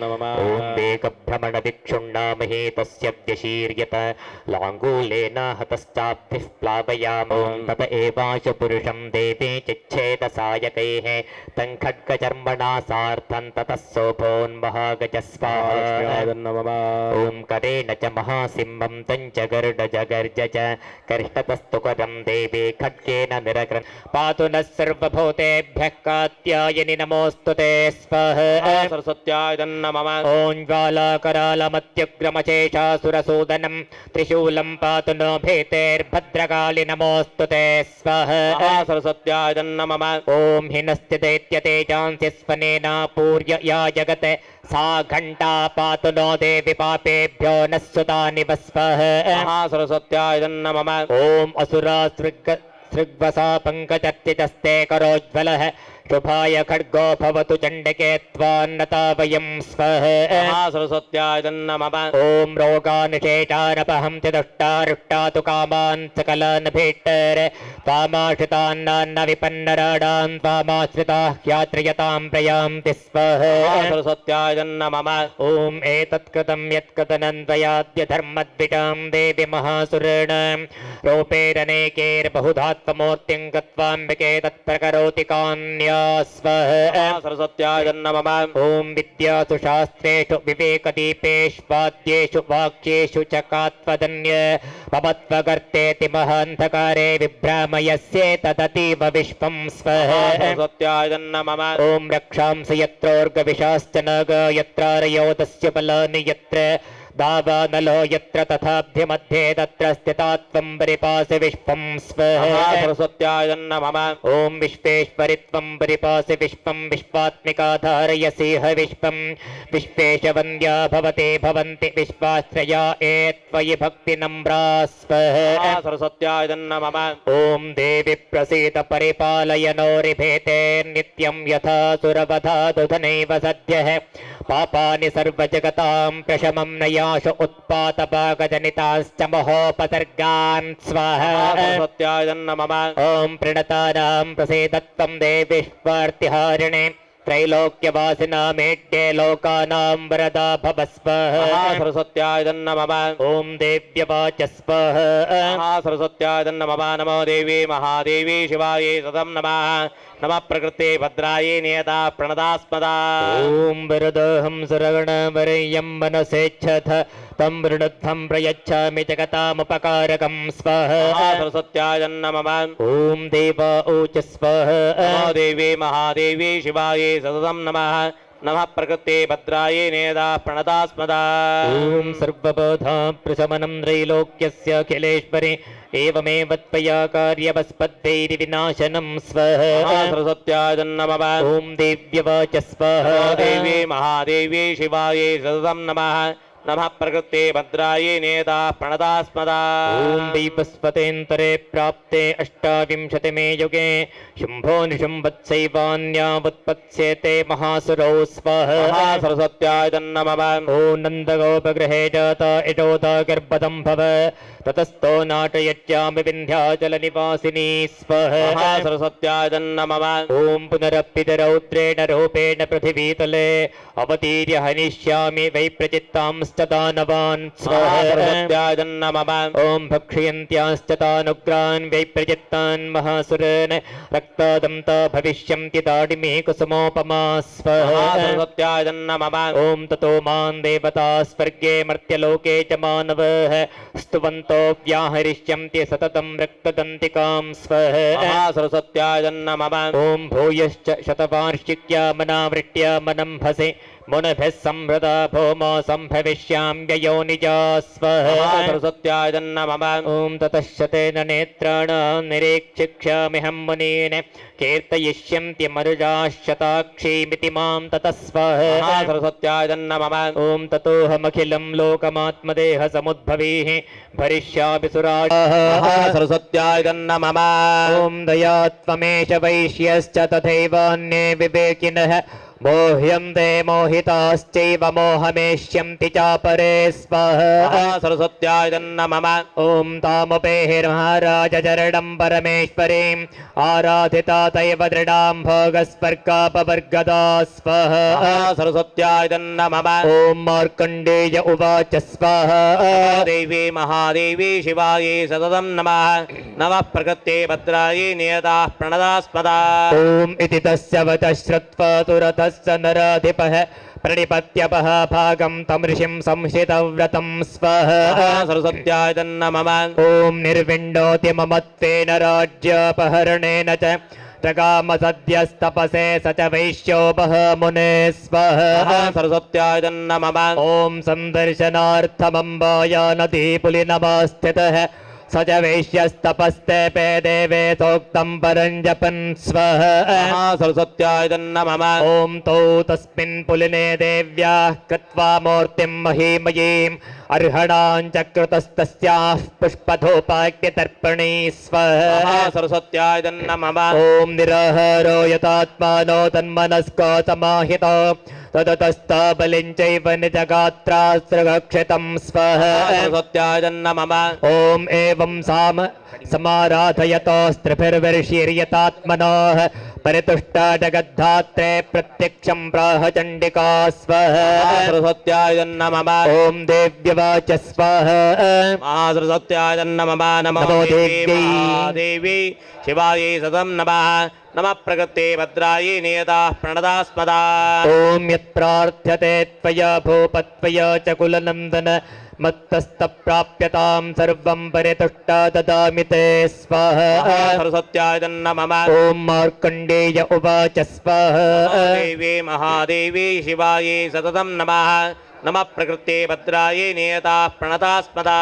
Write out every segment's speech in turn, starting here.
ॐ वेगभ्रमणदिक्षुण्णामहे तस्य व्यशीर्यत लाङ्गूलेन हतश्चाब्धिः प्लावयामो तत एवाश पुरुषं देवे चिच्छेदसायकैः तं खड्गचर्मणा सार्धं ततः सोभोन्महागजस्वाहा ॐ करेण च महासिंहं तं च गर्डजगर्ज च कर्षतस्तुकरं देवे खड्गेन निरकृन् पातु नः सर्वभूतेभ्यः कात्यायनि नमोऽस्तु ते स्वाहा सरस्वत्याय नमः ॐ ज्वालाकरालमत्युग्रमशेषासुरसूदनं त्रिशूलं पातु नो भेतेर्भद्रकालि नमोऽस्तु ते स्वाहा सरस्वत्याय नमः ॐ हिनस्ति दैत्यतेजांसि स्वनेन पूर्य या जगत् सा घण्टा पातु नो देवि पापेभ्यो नः सुतानि वस्वः सरस्वत्याय नमः ॐ असुरा सृग्वसा पङ्कजर्तितस्ते करोज्ज्वलः शुभाय खड्गो भवतु चण्डके त्वान्नता वयं स्वः सरस्वत्याय नमः ॐ रोगानुशेषानपहंति दुष्टारुष्टातु कामान् सकलान् भेट्टर त्वामाश्रितान्न विपन्नराडान् त्वामाश्रिताः ह्यात्रयतां प्रयान्ति स्वः सरस्वत्याय नमः ॐ एतत्कृतं यत्कृतनं त्वयाद्य धर्मद्विटां देवि महासुरेण रूपेरनेकैर्बहुधात्ममूर्तिं गत्वाम्बिके तत्प्रकरोति कान्या सरस्वत्याय नमः ॐ विद्यासु शास्त्रेषु विवेकदीपेष्वाद्येषु वाक्येषु च कात्वदन्य भवत्वगर्तेति महान्धकारे विभ्रामयस्येतदतीव विश्वं स्वः सरस्वत्याय नमः ॐ रक्षांसि यत्रोर्गविशाश्च नाग यत्रारयोधस्य बलानि यत्र दावानलो यत्र तथाभ्यमध्ये तत्र स्थिता त्वं परिपासि विश्वं स्वः सरस्वत्याय नमः ॐ विश्वेश्वरि त्वं परिपासि विश्वं विश्वात्मिका धारयसीह विश्वं विश्वेश वन्द्या भवते भवन्ति विश्वाश्रया त्वयि भक्तिनम्रा स्वः सरस्वत्याय नमः ॐ देवि प्रसीद परिपालय नोरिभेते नित्यं यथा सुरवधादुधनैव सद्यः पापानि सर्वजगतां प्रशमं नयाशु उत्पातपाकजनिताश्च महोपसर्गान् स्वाहा सरस्वत्याय नमः ॐ प्रणतानां प्रसीदत्वं देवीश्वार्तिहारिणे त्रैलोक्यवासिनामेड्ये लोकानां वरदा भवस्व सरस्वत्याय नमः ॐ देव्यवाच स्वाहा सरस्वत्याय नमः नमो देवी महादेवी शिवाय सदं नमः नमः प्रकृते भद्रायै नियता प्रणदास्मदा ॐ वरदहं सुरगणवर्यं मनसेच्छथ तं वृणध्वं प्रयच्छामि जगतामुपकारकं स्वाहा सरस्वत्याय नमः ॐ देवा ऊच स्वाहा नमो देवी महादेवी शिवाय सततं नमः नमः प्रकृते भद्रायै नेदा प्रणदास्मदा ॐ सर्वबाधा प्रशमनं त्रैलोक्यस्य अखिलेश्वरि एवमेव त्वया कार्यवस्पद्वैरिविनाशनं स्वाहा सरस्वत्याय नमः ॐ देव्यवाच स्वाहा देवी महादेवी शिवाय सततं नमः नमः प्रकृते भद्रायै नेदा प्रणदास्मदा ॐ वैवस्वतेन्तरे प्राप्ते अष्टाविंशतिमे युगे शुम्भो निशुम्भत्सैवान्यावुत्पत्स्यते महासुरौ स्वाहा सरस्वत्याय नमः ॐ नन्दगोपगृहे जाता यशोदा गर्भदम्भव ततस्तो नाटयज्यामि विन्ध्याचलनिवासिनी स्वाहा सरस्वत्याय नमः ॐ पुनरप्पितरौद्रेण रूपेण पृथिवीतले अवतीर्य हनिष्यामि वै प्रचित्तांश्च दानवान् स्वाहा सरस्वत्याय नमः ॐ भक्षयन्त्याश्च तानुग्रान् वै प्रचित्तान् महासुरान् रक्तादन्ता भविष्यन्ति दाडिमे कुसुमोपमा स्वाहा सरस्वत्याय नमः ॐ ततो मां देवता स्वर्गे मर्त्यलोके च मानवः स्तुवन्तो व्याहरिष्यन्ति सततं रक्तदन्तिकां स्वाहा सरस्वत्याय नमः ॐ भूयश्च शतवार्षिक्यामनावृट्या मनम्भसे मुनभिः संहृता भौमो सम्भविष्याम्ययोनिजा स्वाहा सरस्वत्याय नमः ॐ ततः शतेन नेत्राणां निरीक्षिष्याम्यहं मुनीन् कीर्तयिष्यन्ति मरुजाः शताक्षीमिति मां ततः स्वाहा सरस्वत्याय नमः ॐ ततोऽहमखिलं लोकमात्मदेह समुद्भवीः भरिष्यामि सुराः सरस्वत्याय नमः ॐ दया त्वमेष वैश्यश्च तथैवान्ये विवेकिनः मोह्यन्ते मोहिताश्चैव मोहमेष्यन्ति चापरे स्वाहा सरस्वत्याय नमः ॐ तामुपेहिर्महाराज चरणं परमेश्वरीम् आराधिता तैव दृढां भोगस्वर्गापवर्गदा स्वाहा सरस्वत्याय नमः ॐ मार्कण्डेय उवाच स्वाहा देवी महादेवी शिवायै सततं नमः नमः प्रकृते भद्रायै नियताः प्रणदास्पदा ॐ इति तस्य वचः श्रुत्वा तुरतस्य नराधिपः प्रणिपत्यपः भागं तं ऋषिं संशितव्रतं स्वाहा सरस्वत्याय नमः ॐ निर्विण्डोति ममत्वेन राज्यापहरणेन च जगाम सद्यस्तपसे स च वैश्योपह मुने स्वाहा सरस्वत्याय नमः ॐ सन्दर्शनार्थमम्बाया नदी पुलिनमास्थितः स च वैश्यस्तपस्ते पे देवे सोक्तं परं जपन् स्वाहा सरस्वत्याय नमः ॐ तौ तस्मिन् पुलिने देव्याः कृत्वा मूर्तिं महीमयीम् अर्हणां च कृतस्तस्याः पुष्पधूपाग्नितर्पणे स्वाहा सरस्वत्याय नमः ॐ निराहारो यतात्मानो तन्मनस्को समाहितो तदतस्ता बलिं चैव निजगात्रास्त्रगक्षितं स्वाहा सरस्वत्याय नमः ॐ एवं समाराधयतोस्त्रिभिर्वर्षीर्यतात्मनोः परितुष्टा जगद्धात्रे प्रत्यक्षं प्राह चण्डिका स्वाहा सरस्वत्याय नमः ॐ देव्यवाच स्वाहा सरस्वत्याय नमः नमो नमो देवी देव्यै। महादेवी शिवायै सतं नमः नमः प्रकृते भद्रायै नियताः प्रणदास्पदा ॐ यत्प्रार्थ्यते त्वया भूपत्वया च कुलनन्दन मत्तस्तप्राप्यतां सर्वं परितुष्टा ददामि ते स्वाहा सरस्वत्याय नमः ॐ मार्कण्डेय उवाच स्वाहा देवी महादेवी शिवायै सततं नमः नमः प्रकृते भद्रायै नियताः प्रणदास्पदा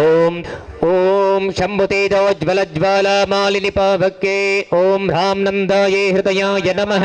ॐ शम्भुतेजोज्ज्वलज्वालामालिनिपावके ॐ ह्रां नन्दायै हृदयाय नमः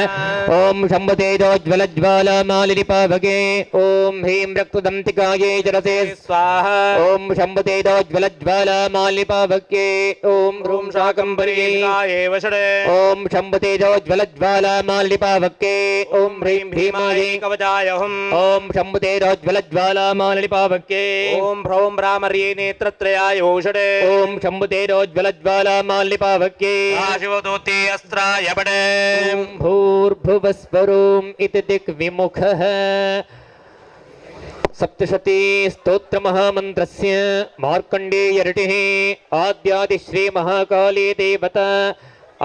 ॐ शम्भुतेजोज्ज्वलज्वालामालिनिपावके ॐ ह्रीं रक्तदन्तिकायै जरसे स्वाहा ॐ शम्भुतेजोज्ज्वलज्वालामालिनिपावके ॐ ह्रूं शाकम्भर्यै एव षडे ॐ शम्भुतेजोज्ज्वलज्वालामालिनिपावके ॐ ह्रीं भीमायै कवचाय हुम् ॐ शम्भुतेजोज्ज्वलज्वालामालिनिपावके ॐ भ्रौं भ्रामर्ये नेत्रत्रयाय षडे ॐ शम्भुतेजोज्ज्वलज्वालामालिनिपावके शिवदूते अस्त्राय पडे ॐ भूर्भुवस्वरोम् इति दिग्विमुखः सप्तशती स्तोत्रमहामन्त्रस्य मार्कण्डेयऋटिः आद्यादिश्रीमहाकाली देवता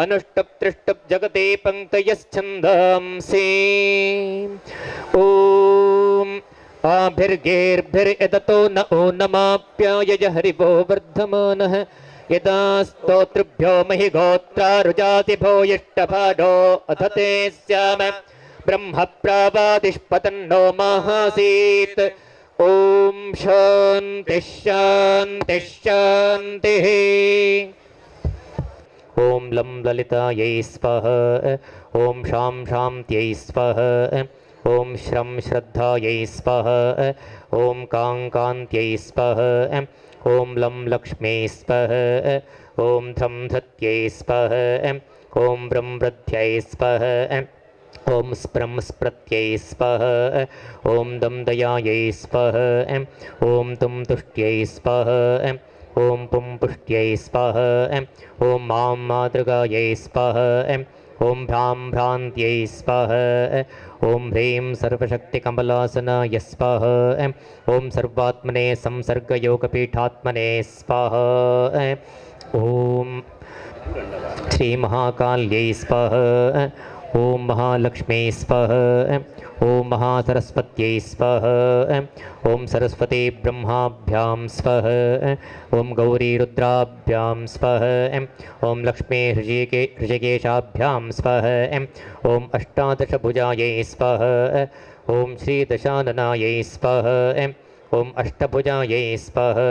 अनुष्टुप् जगते पङ्क्तयश्छन्दांसि ॐ आभिर्गेर्भिर्यदतो न ओ नमाप्यायज हरिवो वर्धमानः यदा स्तोतृभ्यो महि गोत्रा रुजातिभो यष्टभाडो अथ ते स्याम ब्रह्म प्रावादिष्पतन्नो माहासीत् ॐ शान्तिः शान्तिः शान्तिः ॐ लं ललितायै स्वाहा ॐ शां शान्त्यै स्वाहा ॐ श्रं श्रद्धायै स्वाहा ॐ कां कान्त्यै स्वाहा ॐ लं लक्ष्मै स्वाहा ॐ धं धत्यै स्वाहा ॐ ब्रं वृद्ध्यै स्वाहा ॐ स्प्रं स्प्रत्यै स्वाहा ॐ दं दयायै स्वाहा ॐ तुं तुष्ट्यै स्वाहा ॐ पुं पुष्ट्यै स्वाहा ॐ मां मातृगायै स्वाहा ॐ भ्रां भ्रान्त्यै स्वाहा ॐ ह्रीं सर्वशक्तिकमलासनाय स्वाहा ॐ सर्वात्मने संसर्गयोगपीठात्मने स्वाहा ॐ श्रीमहाकाल्यै स्वाहा ॐ महालक्ष्मी स्वाहा ॐ महासरस्वत्यै स्वाहा ॐ सरस्वती ब्रह्माभ्यां स्वाहा ॐ गौरीरुद्राभ्यां स्वाहा ॐ लक्ष्मी हृषिकेशाभ्यां स्वाहा ॐ अष्टादशभुजायै स्वाहा ॐ श्रीदशाननायै स्वाहा ॐ अष्टभुजायै स्वाहा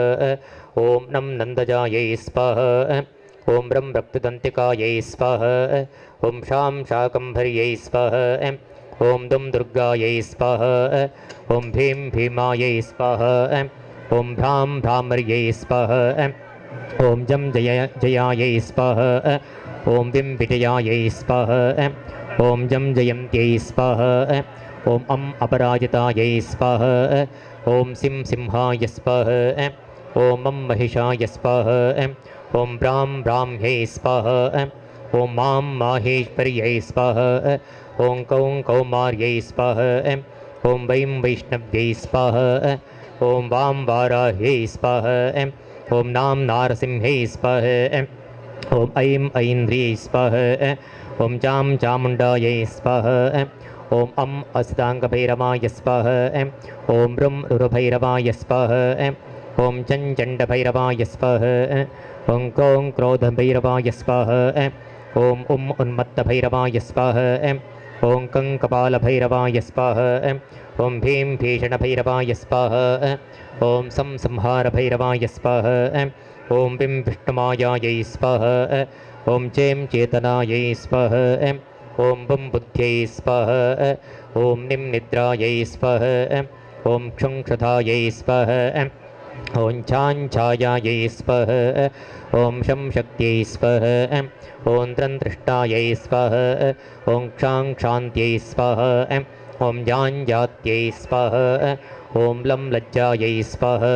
ॐ नं नन्दजायै स्वाहा ॐ ब्रं रक्तदन्तिकायै स्वाहा ॐ शां शाकम्भर्यै स्वाहा ॐ दुं दुर्गायै स्वाहा ॐ भीं भीमायै स्वाहा ॐ भ्रां भ्रामर्यै स्वाहा ॐ जं जयायै स्वाहा ॐ विं विजयायै स्वाहा ॐ जं जयन्त्यै स्वाहा ॐ अम् अपराजितायै स्वाहा ॐ सिं सिंहाय स्वाहा ॐ मं महिषाय स्वाहा ॐ ब्रां ब्राह्म्यै स्वाहा ॐ मां माहेश्वर्यै स्वाहा ॐ कौं कौमार्यै स्वाहा ॐ वैं वैष्णव्यै स्वाहा ॐ वां वाराह्यै स्वाहा ॐ नां नारसिंह्यै स्वाहा ॐ ऐं ऐन्द्रियै स्वाहा ॐ चां चामुण्डायै स्वाहा ॐ अम् अस्ताङ्गभैरवाय स्वाहा ॐ रुं रुभैरवाय स्वाहा ॐ चं चण्डभैरवाय स्वाहा ॐ क्रों क्रोधभैरवाय स्वाहा ॐ उम् उन्मत्तभैरवाय स्वाहा ॐ कं कपालभैरवाय स्वाहा ॐ भीं भीषणभैरवाय स्वाहा ॐ सं संहारभैरवाय स्वाहा ॐ विं विष्णुमायायै स्वाहा ॐ चें चेतनायै स्वाहा ॐ बुं बुद्ध्यै स्वाहा ॐ निं निद्रायै स्वाहा ॐ क्षुं क्षुधायै स्वाहा ॐ छां छायायै स्वाहा ॐ शं शक्त्यै स्वाहा ॐ त्रं तृष्णायै स्वाहा ॐ क्षां क्षान्त्यै स्वाहा ॐ जां जात्यै स्वाहा ॐ लं लज्जायै स्वाहा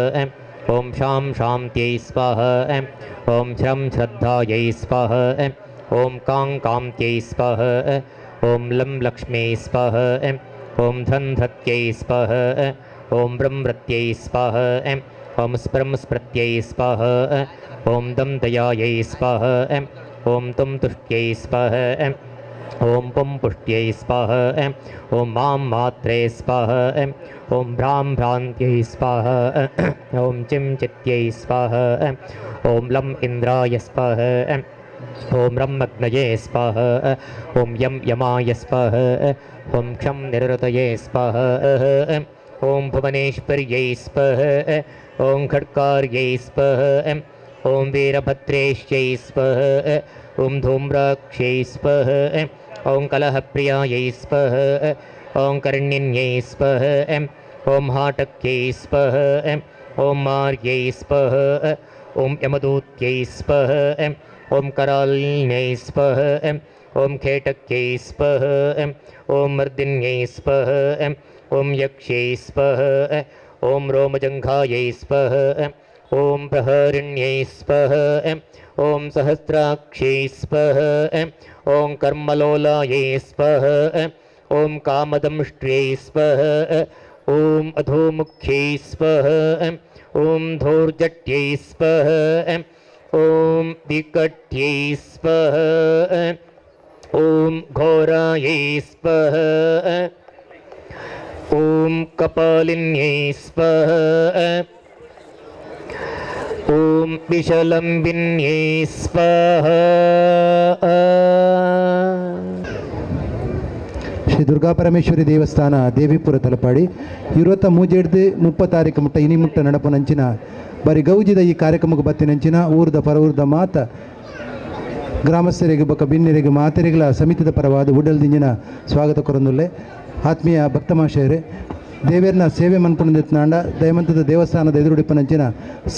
ॐ शां शान्त्यै स्वाहा ॐ श्रं श्रद्धायै स्वाहा ॐ कां कान्त्यै स्वाहा ॐ लं लक्ष्म्यै स्वाहा ॐ धं धत्यै स्वाहा ॐ ब्रं व्रत्यै स्वाहा ॐ स्प्रं स्मृत्यै स्वाहा ॐ दं दयायै स्वाहा ॐ तुं तुष्ट्यै स्वाहा ॐ पुं पुष्ट्यै स्वाहा ॐ मां मात्रे स्वाहा ॐ भ्रां भ्रान्त्यै स्वाहा ॐ चिं चित्यै स्वाहा ॐ लं इन्द्राय स्वाहा ॐ रं अग्नये स्वाहा ॐ यं यमाय स्वाहा ॐ क्षं निरृतये स्वाहा ॐ भुवनेश्वर्यै स्वाहा ॐ खड्गार्यै स्वाहा ॐ वीरभद्रेश्यै स्वाहा ॐ धूम्राक्ष्यै स्वाहा ॐ कलहप्रियायै स्वाहा ॐ कर्णिन्यै स्वाहा ॐ हाटक्यै स्वाहा ॐ मार्यै स्वाहा ॐ यमदूत्यै स्वाहा ॐ कराल्यै स्वाहा ॐ खेटक्यै स्वाहा ॐ मर्दिन्यै स्वाहा ॐ यक्ष्यै स्वाहा ॐ रोमजङ्घायै स्वाहा ॐ प्रहरिण्यै स्वाहा ॐ सहस्राक्ष्यै स्वाहा ॐ कर्मलोलायै स्वाहा ॐ कामदंष्ट्यै स्वाहा ॐ अधोमुख्यै स्वाहा ॐ धूर्जट्यै स्वाहा ॐ विकट्यै स्वाहा ॐ घोरायै स्वाहा ॐ कपालिन्यै स्वाहा ॐ विशलम्बिन्यै स्वाहा ಶ್ರೀ ದುರ್ಗಾಪರಮೇಶ್ವರಿ ದೇವಸ್ಥಾನ ದೇವಿಪುರ ತಲಪಾಡಿ ಇವತ್ತ ಮೂಜೆಡ್ದು 30 ತಾರೀಕು ಮುಟ್ಟ ಇನಿ ಮುಟ್ಟ ನಡಪನಂಚಿನ ಬರಿ ಗೌಜಿದ ಈ ಕಾರ್ಯಕ್ರಮಕ್ಕೆ ಬತ್ತಿನಂಚಿನ ಊರ್ದ ಪರವೂರ್ದ ಮಾತ ಗ್ರಾಮಸ್ಥರಿಗೆ ಬೊಕ್ಕ ಬಿನ್ನರಿಗೆ ಮಾತೆರೆಗಳ ಸಮಿತಿದ ಪರವಾದ ಉಡಲ್ದಿಂಜಿನ ಸ್ವಾಗತ ಕೊರೊಂದುಲ್ಲೆ ಆತ್ಮೀಯ ಭಕ್ತಮಾಶಯರೇ ದೇವೇರ್ನ ಸೇವೆ ಮನ್ಪುಣಂದಿತ್ನಾಂಡ ದಯಮಂತದ ದೇವಸ್ಥಾನದ ಎದುರುಡಿಪ್ಪನಂಚಿನ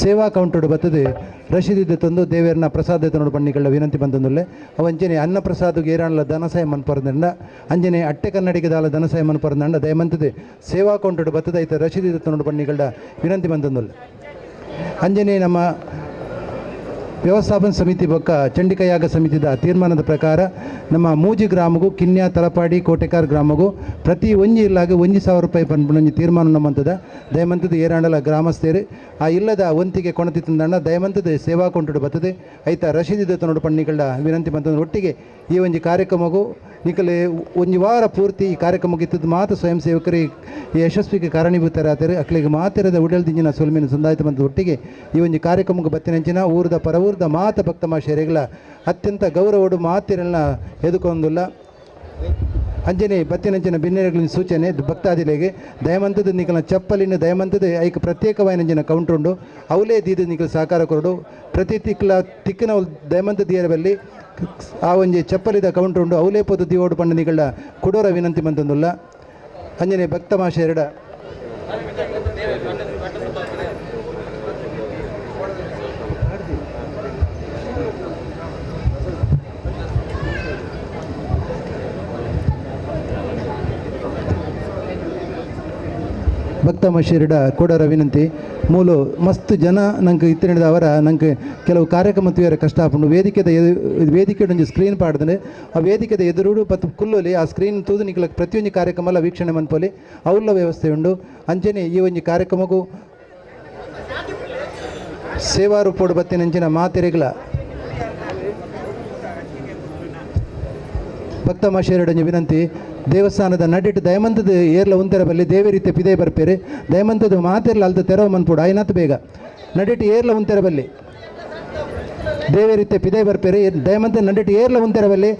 ಸೇವಾ ಕೌಂಟರ್ ಬತ್ತದೆ ರಶೀದಿದ್ದ ತಂದು ದೇವೇರ್ನ ಪ್ರಸಾದ ನೋಡು ಪಣ್ಣಿಗಳ ವಿನಂತಿ ಬಂದಂದುಲ್ಲೆ ಅವಂಚನೆ ಅನ್ನ ಪ್ರಸಾದಕ್ಕೆ ಏರಾಣಲ ಧನಸಹಾಯ ಮನ್ಪರದಂಡ ಅಂಜನೆ ಅಟ್ಟೆ ಕನ್ನಡಿಗದಾಲ ಧನಸಹಾಯ ಮನ್ಪರದಂಡ ದಯಮಂತದೆ ಸೇವಾ ಕೌಂಟರ್ ಬತ್ತದೆ ಐತೆ ರಶೀದಿದ್ದ ನೋಡು ಪಣ್ಣಿಗಳ ವಿನಂತಿ ಬಂದಂದುಲ್ಲೆ ಅಂಜನೆ ನಮ್ಮ ವ್ಯವಸ್ಥಾಪನಾ ಸಮಿತಿ ಬೊಕ್ಕ ಚಂಡಿಕಯಾಗ ಸಮಿತಿದ ತೀರ್ಮಾನದ ಪ್ರಕಾರ ನಮ್ಮ ಮೂಜಿ ಗ್ರಾಮಗೂ ಕಿನ್ಯಾ ತಲಪಾಡಿ ಕೋಟೆಕಾರ್ ಗ್ರಾಮಗೂ ಪ್ರತಿ ಒಂಜಿ ಇಲ್ಲಾಗ 1,000 ರೂಪಾಯಿ ಪಂಪುಣಂಜಿ ತೀರ್ಮಾನ ನಮ್ಮಂತದ ದಯಮಂತದ ಏರಾಂಡಲ ಗ್ರಾಮಸ್ಥರು ಆ ಇಲ್ಲದ ಒಂತಿಗೆ ಕೊಣತಿ ತಂದಂಡ ದಯಮಂತದ ಸೇವಾ ಕೊಂಟುಡು ಬರ್ತದೆ ಐತ ರಶೀದಿದ ನೋಡು ಪಣ್ಣಿಗಳ ವಿನಂತಿ ಬಂತಂದ್ರೆ ಒಟ್ಟಿಗೆ ಈ ಒಂಜಿ ಕಾರ್ಯಕ್ರಮಗೂ ನಿಕಲೆ ಒಂಜಿ ವಾರ ಪೂರ್ತಿ ಈ ಕಾರ್ಯಕ್ರಮಕ್ಕೆ ಇತ್ತದ್ದು ಮಾತ್ರ ಸ್ವಯಂ ಸೇವಕರಿಗೆ ಯಶಸ್ವಿಗೆ ಕಾರಣೀಭೂತರಾದರೆ ಅಕ್ಲಿಗೆ ಮಾತಿರದ ಉಡಲ್ದಿಂಜಿನ ಸೊಲ್ಮಿನ ಸಂದಾಯಿತ ಬಂದ ಒಟ್ಟಿಗೆ ಈ ಒಂದು ಕಾರ್ಯಕ್ರಮಕ್ಕೆ ಬತ್ತಿನಂಚಿನ ಊರದ ಪರವೂರ್ದ ಮಾತ ಭಕ್ತಮಾಶಯರೆಗಳ ಅತ್ಯಂತ ಗೌರವಡು ಮಾತಿರನ್ನ ಎದುಕೊಂದಿಲ್ಲ ಅಂಜನೆ ಬತ್ತಿನಂಚಿನ ಭಿನ್ನಗಳಿನ ಸೂಚನೆ ಭಕ್ತಾದಿಲೆಗೆ ದಯಮಂತದ ನಿಕಲ ಚಪ್ಪಲಿನ ದಯಮಂತದ ಐಕ ಪ್ರತ್ಯೇಕವಾಯಿನಂಚಿನ ಕೌಂಟರ್ ಉಂಡು ಅವಲೇ ದೀದ ನಿಕಲು ಸಹಕಾರ ಕೊರಡು ಪ್ರತಿ ತಿಕ್ಕಿನ ದಯಮಂತ ದಿಯರಬಲ್ಲಿ ಆ ಒಂಜಿ ಚಪ್ಪಲಿದ ಕೌಂಟರ್ ಉಂಡು ಅವಲೇ ಪೊದ್ದು ದಿವೋಡು ಪಂಡನಿಗಳ ಕೊಡೋರ ವಿನಂತಿ ಬಂತಂದುಲ್ಲ ಅಂಜನೆ ಭಕ್ತಮಾಶಯರಡ ಭಕ್ತಮ್ಮ ಶಿರಡ ಕೊಡರ ವಿನಂತಿ ಮೂಲು ಮಸ್ತ್ ಜನ ನಂಗೆ ಇತ್ತಿನ ಅವರ ನಂಗೆ ಕೆಲವು ಕಾರ್ಯಕ್ರಮ ತೂಯರ ಕಷ್ಟ ಆಪುಂಡು ವೇದಿಕೆ ಒಂದು ಸ್ಕ್ರೀನ್ ಪಾಡ್ದೆ ಆ ವೇದಿಕೆದ ಎದುರು ಪತ್ತು ಕುಲ್ಲೋಲಿ ಆ ಸ್ಕ್ರೀನ್ ತೂದು ನಿಕ್ಲ ಪ್ರತಿಯೊಂದು ಕಾರ್ಯಕ್ರಮ ವೀಕ್ಷಣೆ ಮನ್ಪೋಲಿ ಅವ್ಲ ವ್ಯವಸ್ಥೆ ಉಂಡು ಅಂಚನೆ ಈ ಒಂದು ಕಾರ್ಯಕ್ರಮಕ್ಕೂ ಸೇವಾ ರೂಪೋಡು ಬತ್ತಿನಂಚಿನ ಮಾತೆರೆಗಳ ಭಕ್ತಮ್ಮ ಶಿರಡಂಜಿ ವಿನಂತಿ ದೇವಸ್ಥಾನದ ನಡಿಟ್ಟು ದಯಮಂತದ ಏರ್ಲ ಉಂತೆರ ಬಲ್ಲಿ ದೇವೇ ರೀತಿ ಪಿದೆ ಬರ್ಪೇರೆ ದಯಮಂತದ ಮಾತೆರ್ಲ ಅಲ್ದ ತೆರವ ಮನ್ಪುಡು ಆಯ್ನಾತ್ ಬೇಗ ನಡಿಟ್ಟು ಏರ್ಲ ಉಂತೆರ ಬಲ್ಲಿ ದೇವೇ ರೀತಿ ಪಿದೆ ಬರ್ಪೇರೆ ದಯಮಂತ ನಡಿಟ್ಟು ಏರ್ಲ ಉಂತೆರ ಬಲ್ಲಿ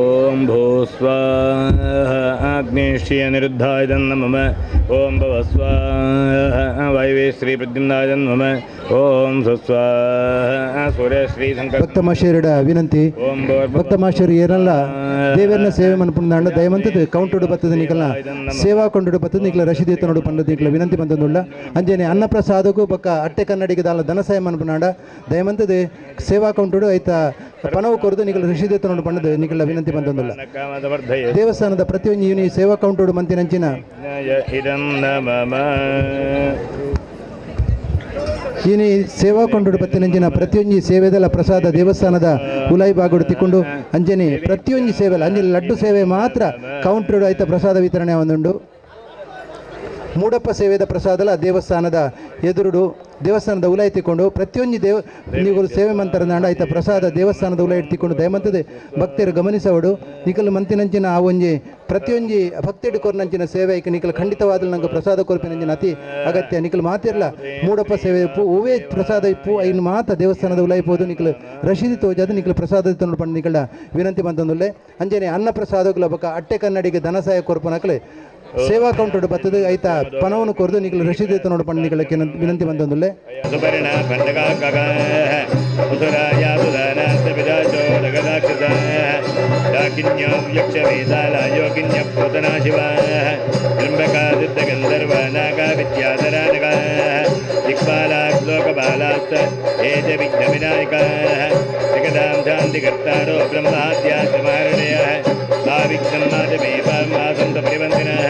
ಓಂ ಭೂಸ್ವಾಹ ಅಗ್ನೇಶ್ರಿಯ ನಿರುದ್ಧಾಯ ನಮಃ ಓಂ ಭವಸ್ವಾಹ ವಾಯುವೇ ಶ್ರೀ ಪ್ರದ್ಯುಮ್ನಾಯ ನಮಃ ಓಂ ಸ್ವಸ್ವಾಹ ಸೂರ್ಯ ಶ್ರೀ ಶಂಕರ ಭಕ್ತಮ್ಮ ಶಿರಡ ವಿನಂತಿ ಭಕ್ತಮ್ಮ ಶಿರು ಏನೆಲ್ಲ ದೇವರನ್ನ ಸೇವೆ ಮನ್ಪುಂಡ ದಯಮಂತದ ಕೌಂಟುಡು ಬತ್ತದ ನಿಕಲ್ನ ಸೇವಾ ಕೊಂಡುಡು ಬತ್ತದ ನಿಕ್ಲ ರಶೀದಿ ನೋಡು ಪಂಡದ ನಿಕ್ಲ ವಿನಂತಿ ಬಂತಂದುಳ್ಳ ಅಂಜನೆ ಅನ್ನಪ್ರಸಾದಕ್ಕೂ ಪಕ್ಕ ಅಟ್ಟೆ ಕನ್ನಡಿಗೆ ದಾಲ ಧನಸಹಾಯ ಮನ್ಪುನಾಡ ದಯಮಂತದ ಸೇವಾ ಕೌಂಟುಡು ಐತ ಪನವು ಕೊರದು ನಿಕಲ ರಶೀದಿ ನೋಡು ಪಂಡದ ನಿಕಲ ವಿನಂತಿ ಬಂತಂದುಳ್ಳ ದೇವಸ್ಥಾನದ ಪ್ರತಿಯೊಂದು ಯೂನಿ ಸೇವಾ ಕೌಂಟುಡು ಮಂತಿನಂಚಿನ ಈನಿ ಸೇವಾ ಕೊಂಡುಡು ಪತ್ತಿನಂಚಿನ ಪ್ರತಿಯೊಂದು ಸೇವೆದಲ್ಲ ಪ್ರಸಾದ ದೇವಸ್ಥಾನದ ಉಲಾಯಿ ಬಾಗುಡು ತಿಕ್ಕೊಂಡು ಅಂಜನಿ ಪ್ರತಿಯೊಂದು ಸೇವೆಲ್ಲ ಅಂಜಲಿ ಲಡ್ಡು ಸೇವೆ ಮಾತ್ರ ಕೌಂಟರ್ ಆಯ್ತ ಪ್ರಸಾದ ವಿತರಣೆ ಒಂದುಂಡು ಮೂಡಪ್ಪ ಸೇವೆದ ಪ್ರಸಾದಲ ದೇವಸ್ಥಾನದ ಎದುರುಡು ದೇವಸ್ಥಾನದ ಉಲಾಯಿ ತಿಕ್ಕೊಂಡು ಪ್ರತಿಯೊಂದು ನೀವು ಸೇವೆ ಮಂತರ ನಾಡ ಆಯ್ತ ಪ್ರಸಾದ ದೇವಸ್ಥಾನದ ಉಲಾಯಿ ಇಟ್ತಿಕೊಂಡು ದಯಮಂತದೆ ಭಕ್ತರು ಗಮನಿಸವಡು ನಿಕಲ್ ಮಂತಿನಂಚಿನ ಆ ಒಂಜಿ ಪ್ರತಿಯೊಂದು ಭಕ್ತಿಡು ಕೊರ್ನಂಚಿನ ಸೇವೆ ಐಕ ನಿಕಲ್ ಖಂಡಿತವಾದ ನಂಗೆ ಪ್ರಸಾದ ಕೊರ್ಪಿನಂಚಿನ ಅತಿ ಅಗತ್ಯ ನಿಕಲ್ ಮಾತಿರ್ಲ ಮೂಡಪ್ಪ ಸೇವೆ ಇಪ್ಪು ಓವೇ ಪ್ರಸಾದ ಇಪ್ಪು ಐನು ಮಾತ ದೇವಸ್ಥಾನದ ಉಲಾಯಿ ಪೋದು ನಿಕಲ್ ರಶೀದಿ ತೋಜಾದ ನಿಕಲ್ ಪ್ರಸಾದ ತಂದು ಪಂಡು ನಿಕಳ ವಿನಂತಿ ಬಂತಂದುಲ್ಲೆ ಅಂಜನೆ ಅನ್ನ ಪ್ರಸಾದಗಳ ಬಕ ಅಟ್ಟೆ ಕನ್ನಡಿಗೆ ಧನಸಹಾಯ ಕೊರ್ಪನಕಲೆ ಸೇವಾ ಕೌಂಟರ್ ಬತ್ತದ ಐತ ಪನವನ್ನು ಕೊರದು ನಿಕಲು ರಶೀದಿ ನೋಡು ಪಂಡು ನಿಕಲಕ್ಕೆ ವಿನಂತಿ ಬಂತಂದುಲ್ಲೆ ಶಾಂತಿಕರ್ತಾರೋ ಬ್ರಹ್ಮಾದ್ಯಾಸಮಾರಣಯ ಆವಿಕ್ರಮಾಜಮೇಪಾಸಂತ ಪರಿವಂತಿನಃ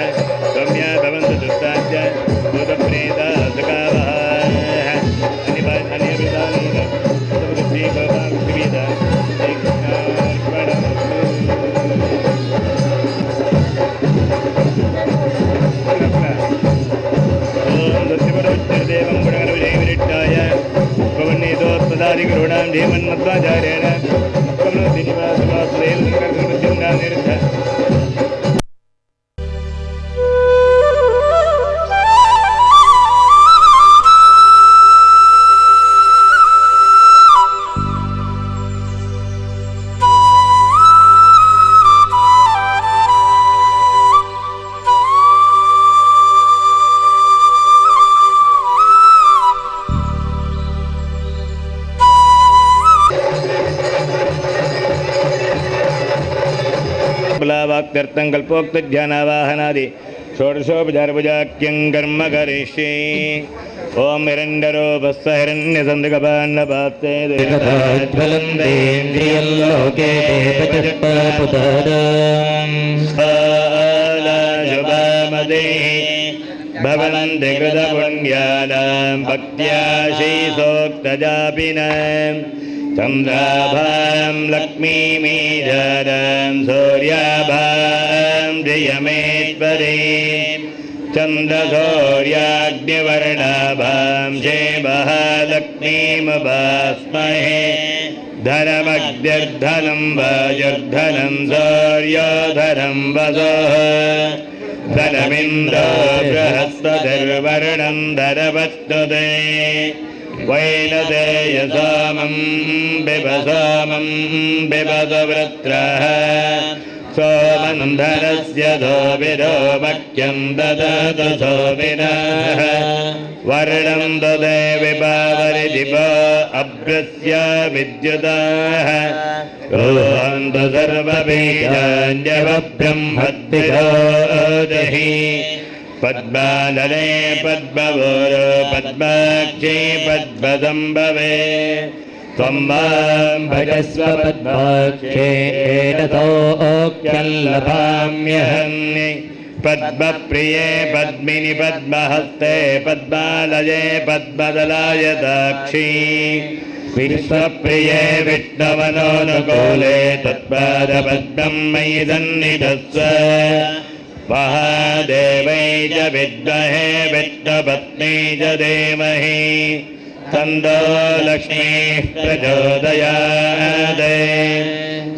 ಸೌಮ್ಯ ಭವಂತ ದುಸ್ತಾಜ್ಯ ಭೂತಪ್ರೇತ ಸುಖಾವಹ ಅನ್ಯವಿಧಾನೇನ ಸಮೃದ್ಧಿ ಭವಾವಿಧ ಓಂ ದಸ್ಯಪರೋಚ್ಚರದೇವಂ ಗುಣಗಣ ವಿಜಯ ವಿರಿಟ್ಟಾಯ ಭವನ್ನೇತೋತ್ಪದಾದಿಗುರುಣಾಂ ಧೀಮನ್ಮಧ್ವಾಚಾರ್ಯೇಣ ಕಮಲೋತಿ ನಿವಾಸವಾಸುದೇವ ಸಂಕರ್ಷಮೃತ್ಯುಂಡಾ ನಿರುದ್ಧ वाक्यर्थं कल्पोक्तध्यानावाहनादि षोडशोपचारपूजाख्यं कर्म करिष्ये ओम हिरण्यरूपस्थ हिरण्यसन्दकपान्नपात्ते ज्वलन्तेन्द्रियल्लोके शुभामदे भवन्ति कृतपुण्यानां भक्त्या श्रीसोक्तजापिनां चन्द्राभां लक्ष्मीमीजानां सूर्याभां धियमेश्वरे चन्द्रसूर्याग्निवर्णाभां महालक्ष्मीमुपास्महे धनमग्निर्धनं वायुर्धनं सूर्योधनं वसुः धनमिन्द्रो बृहस्पतिर्वर्णं धनवस्तुते वैनदेयसामं बिभसो वृत्रः सोमन्धरस्य धोबिरो मह्यं ददतु सोमिनः वर्णं ददे विभावरिदिवो अभ्रस्य विद्युतः रोहन्तु सर्वबीजान्यवब्रह्मद्भिरो जहि पद्मादने पद्मवोरो पद्माक्षी पद्मसम्भवे त्वं मां भजस्व पद्माक्षेण तोऽख्यल्लभाम्यहम् पद्मप्रिये पद्मिनि पद्महस्ते पद्मालये पद्मदलायताक्षी विश्वप्रिये विष्णवनोनुकूले तत्पादपद्मं मयि सन्निधत्स्व महादेवै च विद्महे विष्णुपत्नी च धीमहि तन्नो लक्ष्मीः प्रचोदयात्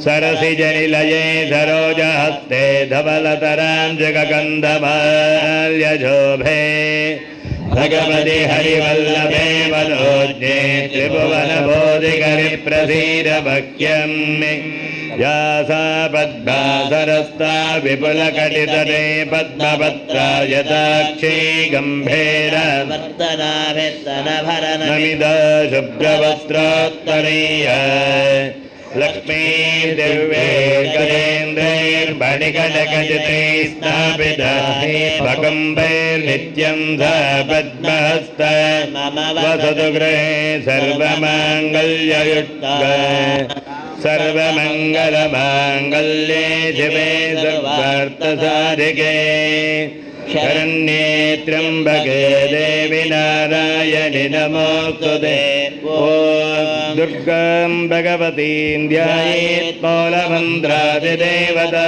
सरसिजनिलये सरोजहस्ते धवलतरां जगगन्धमाल्यशोभे भगवति हरिवल्लभे मनोज्ञे त्रिभुवनबोधिकरिप्रसीदभक्ष्यम् या सा पद्मा सरस्ता विपुलकटितटे पद्मपत्रायताक्षी गम्भीर नमिता शुभ्रवस्त्रोत्तरीय लक्ष्मी दिव्यैर्गजेन्द्रैर्मणिकटकचितैः स्थापिता भकम्भैर्नित्यं सा पद्महस्त वसतु गृहे सर्वमाङ्गल्ययुक्ता सर्वमङ्गलमाङ्गल्ये शिवे सर्वार्थसाधिके शरण्ये त्र्यम्बके देवि नारायणि नमोस्तुते ॐ दुर्गां भगवतीं ध्यायेत् मूलमन्त्रादिदेवता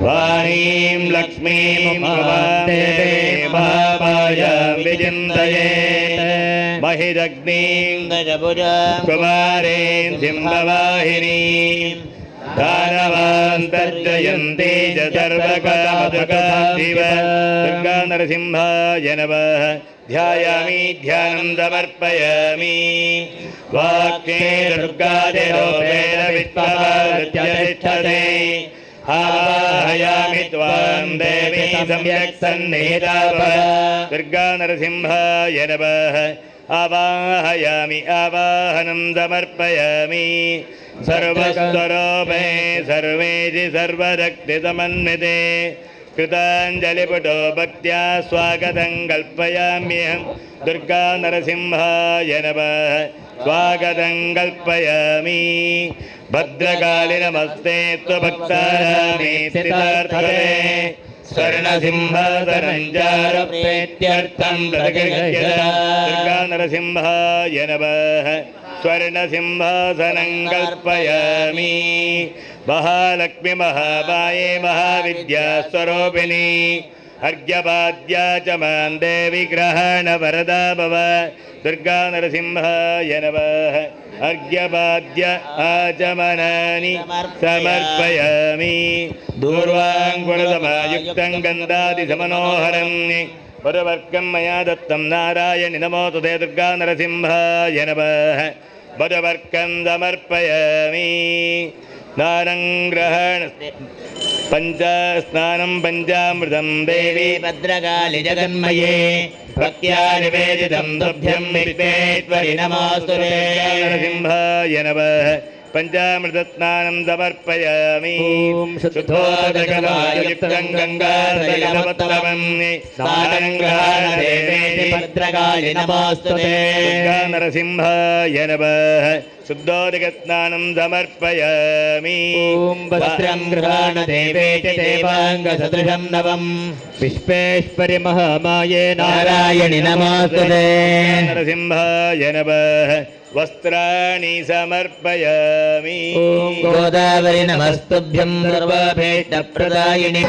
वाणीं लक्ष्मीं भावाय विचिन्तयेत् महिरग्नीं कुमारीं सिंहवाहिनीं दानवान्तर्जयन्ती च सर्वकामदुःखदिव दुर्गा नरसिंहाय नमः ध्यायामि ध्यानं समर्पयामि वाक्ये दुर्गादिरूपेण विश्वमादित्यतिष्ठते आवाहयामि त्वां देवी सम्यक् सन्निहिताः दुर्गा नरसिंहाय नमः आवाहयामि आवाहनं समर्पयामि सर्वस्वरूपे सर्वेशि सर्वरक्तिसमन्विते कृताञ्जलिपुटो भक्त्या स्वागतं कल्पयाम्यहं दुर्गा नरसिंहाय नमः स्वागतं कल्पयामि भद्रकाली नमस्ते त्वभक्तानां स्थितार्थये स्वर्णसिंहासनं चारुप्रेत्यर्थं प्रतिगृह्यता दुर्गा नरसिंहाय नमः स्वर्णसिंहासनं कल्पयामि महालक्ष्मी महामाये महाविद्यास्वरूपिणी अर्घ्यपाद्या च मां देवी ग्रहणवरदा भव दुर्गा नरसिंहाय नमः अर्घ्यपाद्य आचमनानि समर्पयामि दूर्वाङ्गुलसमायुक्तं गन्धादिसमनोहरं वरवर्गं मया दत्तं नारायणि नमोस्तुते दुर्गा नरसिंहाय नमः वरवर्गं समर्पयामि स्नानं ग्रहण स्नानं पञ्चामृतं देवी भद्रकाली जगन्मये भक्त्या निवेदितं तुभ्यं विश्वेश्वरि नमोस्तुते नरसिंहाय नमः पञ्चामृतस्नानं समर्पयामि शुद्धोदकमायुक्तं गङ्गाजलमुत्तमं स्नानं ग्रहणदेवेति भद्रकाली नमोस्तुते नरसिंहाय नमः शुद्धोदकस्नानं समर्पयामि वस्त्रं गृहाणदेवेति देवाङ्गसदृशं नवं विश्वेश्वरि महामाये नारायणि नमोस्तुते नरसिंहाय नमः वस्त्राणि समर्पयामि ॐ गोदावरि नमस्तुभ्यं सर्वभीष्टप्रदायिनि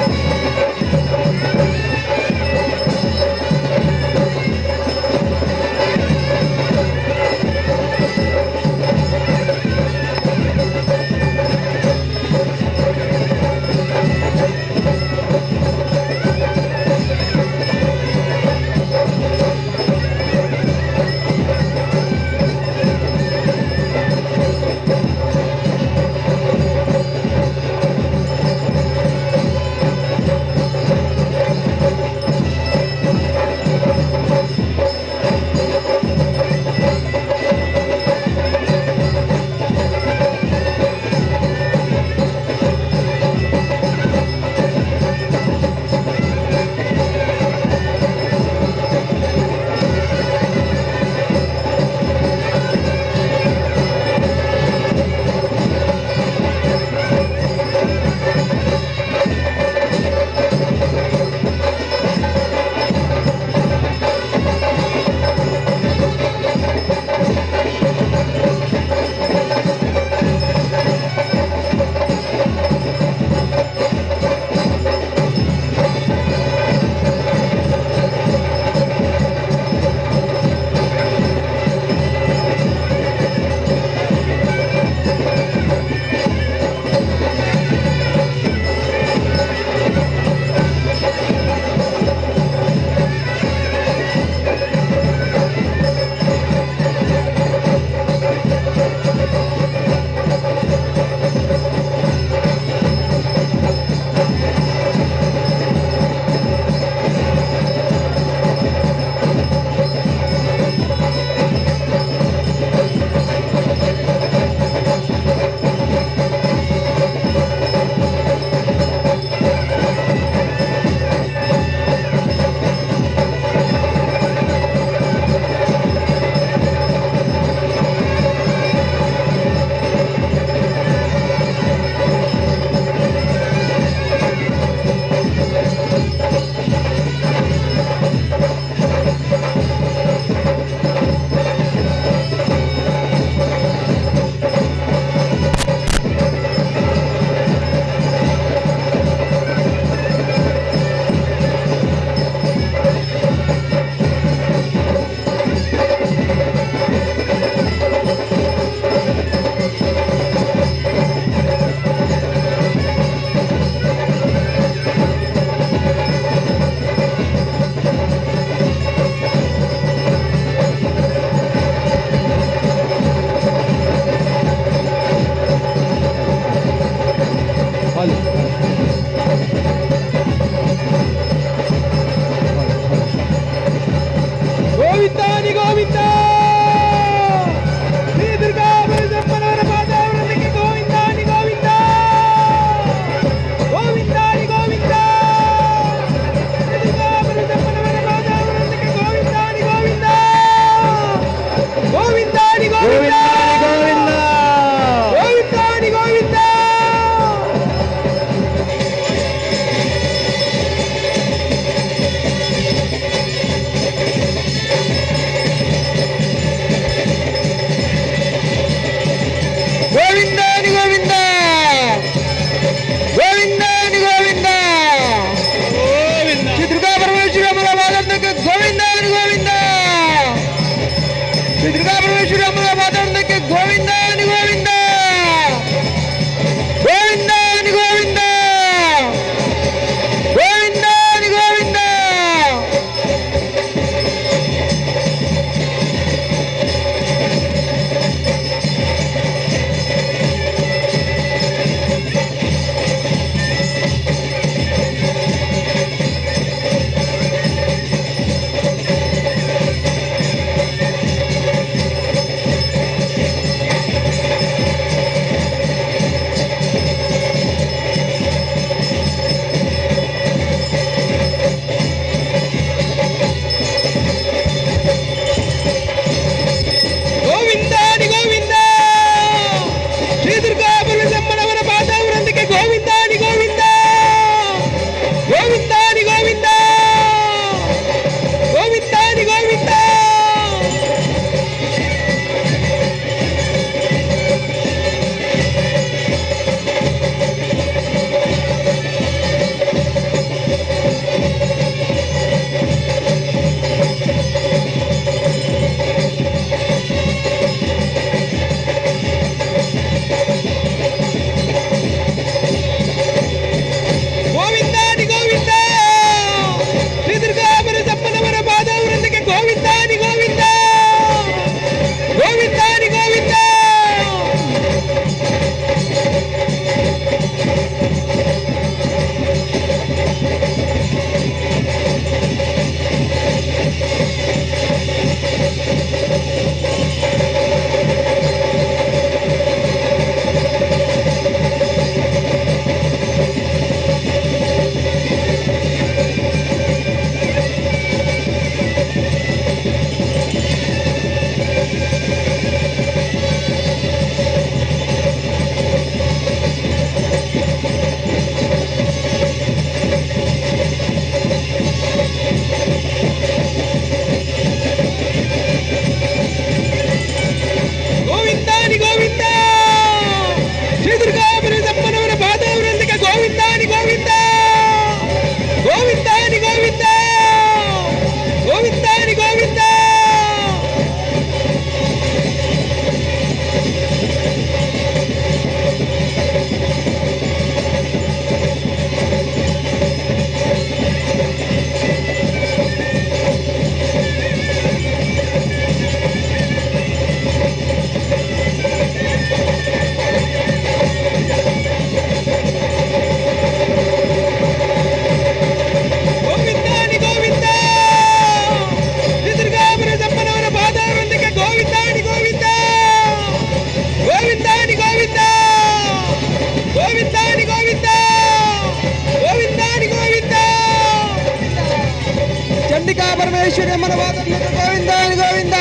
ಪರಮೇಶ್ವರಿ ಅಮ್ಮನ ಪಾದರ್ನಕ್ಕೆ ಗೋವಿಂದ ಗೋವಿಂದ.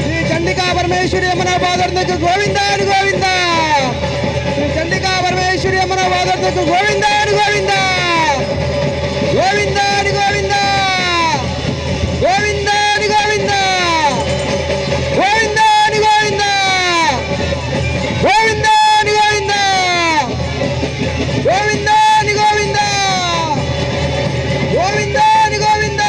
ಶ್ರೀ ಚಂಡಿಕಾ ಪರಮೇಶ್ವರಿ ಅಮ್ಮನ ಪಾದರ್ನಕ್ಕೆ ಗೋವಿಂದ ಗೋವಿಂದ. ಶ್ರೀ ಚಂಡಿಕಾ ಪರಮೇಶ್ವರಿ ಅಮ್ಮನ ಪಾದರ್ನಕ್ಕೆ ಗೋವಿಂದ ಗೋವಿಂದ. ಗೋವಿಂದ ಗೋವಿಂದ ಗೋವಿಂದ ಗೋವಿಂದ ಗೋವಿಂದ ಗೋವಿಂದ ಗೋವಿಂದ ಗೋವಿಂದ ಗೋವಿಂದ ಗೋವಿಂದ ಗೋವಿಂದ ಗೋವಿಂದ.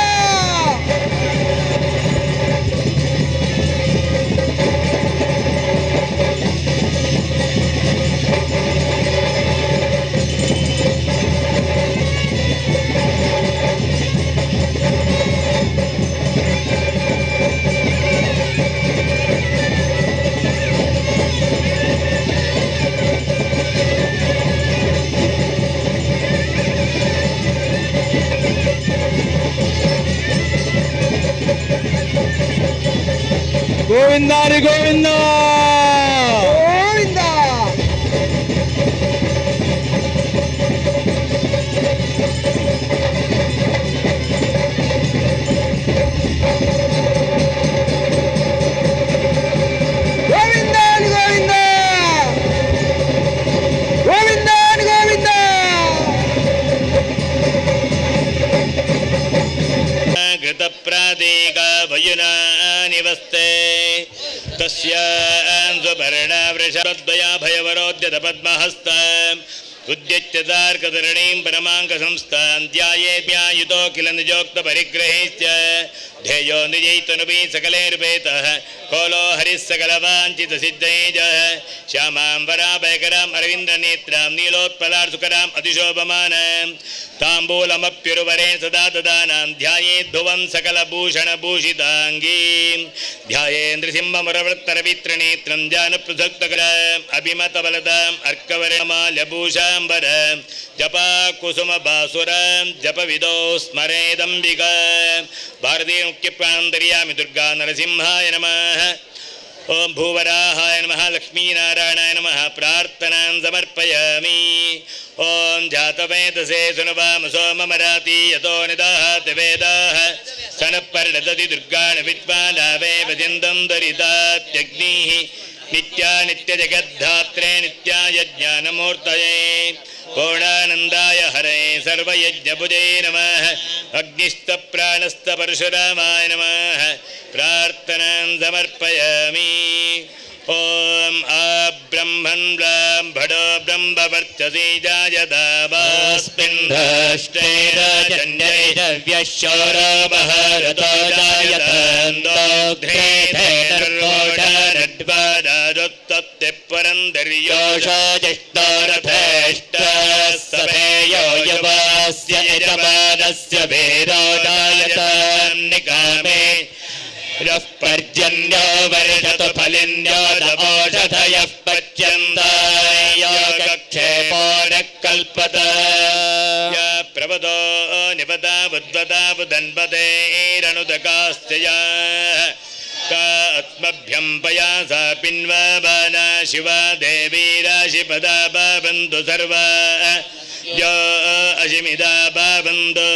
ಗೋವಿಂದ ಗೋವಿಂದ ಗೋವಿಂದ. ಗೋವಿಂದ ಗೋವಿಂದ ಗೋವಿಂದ ಗೋವಿಂದ. ಘೃತಪ್ರಾದೇಕ ವಯುನಾ ನಿವಸ್ತೆ ತಸ್ಯ ಸುಪರ್ಣ ವೃಷಭದ್ವಯ ಭಯವರೋದ್ಯತ ಪದ್ಮಹಸ್ತ ಉದ್ಯತ್ಯದಾರ್ಕತರಣೀಂ ಪರಮಾಂಕ ಸಂಸ್ಥಾಂ ಧ್ಯಾಯೇತ್ಯಾಯುತೋ ಕಿಲ ನಿಜೋಕ್ತ ಪರಿಗ್ರಹೈಶ್ಚ ಧ್ಯೇಯೋ ನಿಜೈತನುಭಿ ಸಕಲೈರ್ವೇತಃ ಕೋಲೋ ಹರಿಃ ಸಕಲವಾಂಚಿತ ಸಿದ್ಧೈಜಃ ಶ್ಯಾಮಾಂ ವರಾಭಯಕರಾಂ ಅರವಿಂದ್ರನೇತ್ರಾಂ ನೀಲೋತ್ಪಲಾರ್ಸುಕರಾಂ ಅತಿಶೋಭಮಾನಾಂ ತಾಂಬೂಲಮಪ್ಯುರುವರೇಣ ಸದಾ ದದಾನಾಂ ಧ್ಯಾಯೇದ್ಭುವಂ ಸಕಲಭೂಷಣಭೂಷಿತಾಂಗೀಂ ಧ್ಯಾಯೇಂದ್ರಸಿಂಹಮುರವೃತ್ತರವಿತ್ರನೇತ್ರಂ ಜಾನಪೃಥಕ್ತಕರಾಂ ಅಭಿಮತಬಲದಾಂ ಅರ್ಕವರಮಾಲ್ಯಭೂಷಾಂಬರ ಜಪಾ ಕುಸುಮಭಾಸುರಾಂ ಜಪವಿದೋ ಸ್ಮರೇದಂಬಿಕಾ. ಭಾರತೀಯ ಮುಖ್ಯ ಪ್ರಾಣಾಂತರ್ಯಾಮಿ ದುರ್ಗಾ ನರಸಿಂಹಾಯ ನಮಃ. ಓಂ ಭೂವರಾಹಾಯ ನಮಃ ಲಕ್ಷ್ಮೀನಾರಾಯಣಾಯ ನಮಃ. ಪ್ರಾರ್ಥನಾಂ ಸಮರ್ಪಯಾಮಿ. ಓಂ ಜಾತವೇದಸೇ ಸುನವಾಮ ಸೋಮಮರಾತಿ ಯತೋ ನಿದಾಹಾತಿ ವೇದಾಃ ಸ್ತನಃಪರ್ಣದತಿ ದುರ್ಗಾಣ ವಿದ್ವಾನಾವೇ ವದಿಂದಂ ದರಿತಾತ್ಯಗ್ನಿಃ ನಿತ್ಯಾ ನಿತ್ಯಜಗದ್ಧಾತ್ರೆ ನಿತ್ಯಾಯ ಜ್ಞಾನಮೂರ್ತಯೇ ಪೂರ್ಣಾನಂದಾಯ ಹರೇ ಸರ್ವಯಜ್ಞಭುಜೇ ನಮಃ. ಅಗ್ನಿಸ್ಥಪ್ರಾಣಸ್ಥ ಪರಶುರಾಮಾಯ ನಮಃ. ಪ್ರಾರ್ಥನಾಂ ಸಮರ್ಪಯಾಮಿ. ಓಂ ಆ ಬ್ರಹ್ಮನ್ ಬ್ರಾಹ್ಮಣೋ ಬ್ರಹ್ಮವರ್ಚಸಿ ಜಾಯತಾಸ್ಮಿನ್ಶ್ರೇರಜನ್ಯೈರವ್ಯಶೋರಮಹರತೋ ಜಾಯತಾಂದೋಗ್ಧೇಧೇರ್ರೋಷರಡ್ವಾದಾರುತ್ತತ್ತಿ ಪರಂದರ್ಯೋಷಜಿಷ್ಟೋರಥೇಷ್ಟ ಸಭೇಯೋ ಯವಾಸ್ಯ ಯಜಮಾನಸ್ಯ ವೇದೋ ಜಾಯತಾಂ ನಿಕಾಮೇ ರಃ ಪರ್ಜನ್ಯೋ ವರ್ಷತು ಫಲಿನ್ಯೋ ಓಷಧಯಃ ಪಚ್ಯಂತಾಯ ಯೋಗಕ್ಷೇಮೋ ನ ಕಲ್ಪತ. ಪ್ರವದೋ ನಿಪದಾವುದ್ವದಾವುದನ್ಪದೇರನುದಕಾಸ್ತ್ಯಯ ಆತ್ಮಭ್ಯಂ ಪಯಾಸಾ ಪಿನ್ವಾನ ಶಿವಾ ದೇವಿ ರಾಶಿಪದಾ ಭಾವಂತು ಸರ್ವಾ ಯೋ ಅಶಿಮಿದಾ ಭಾವಂತು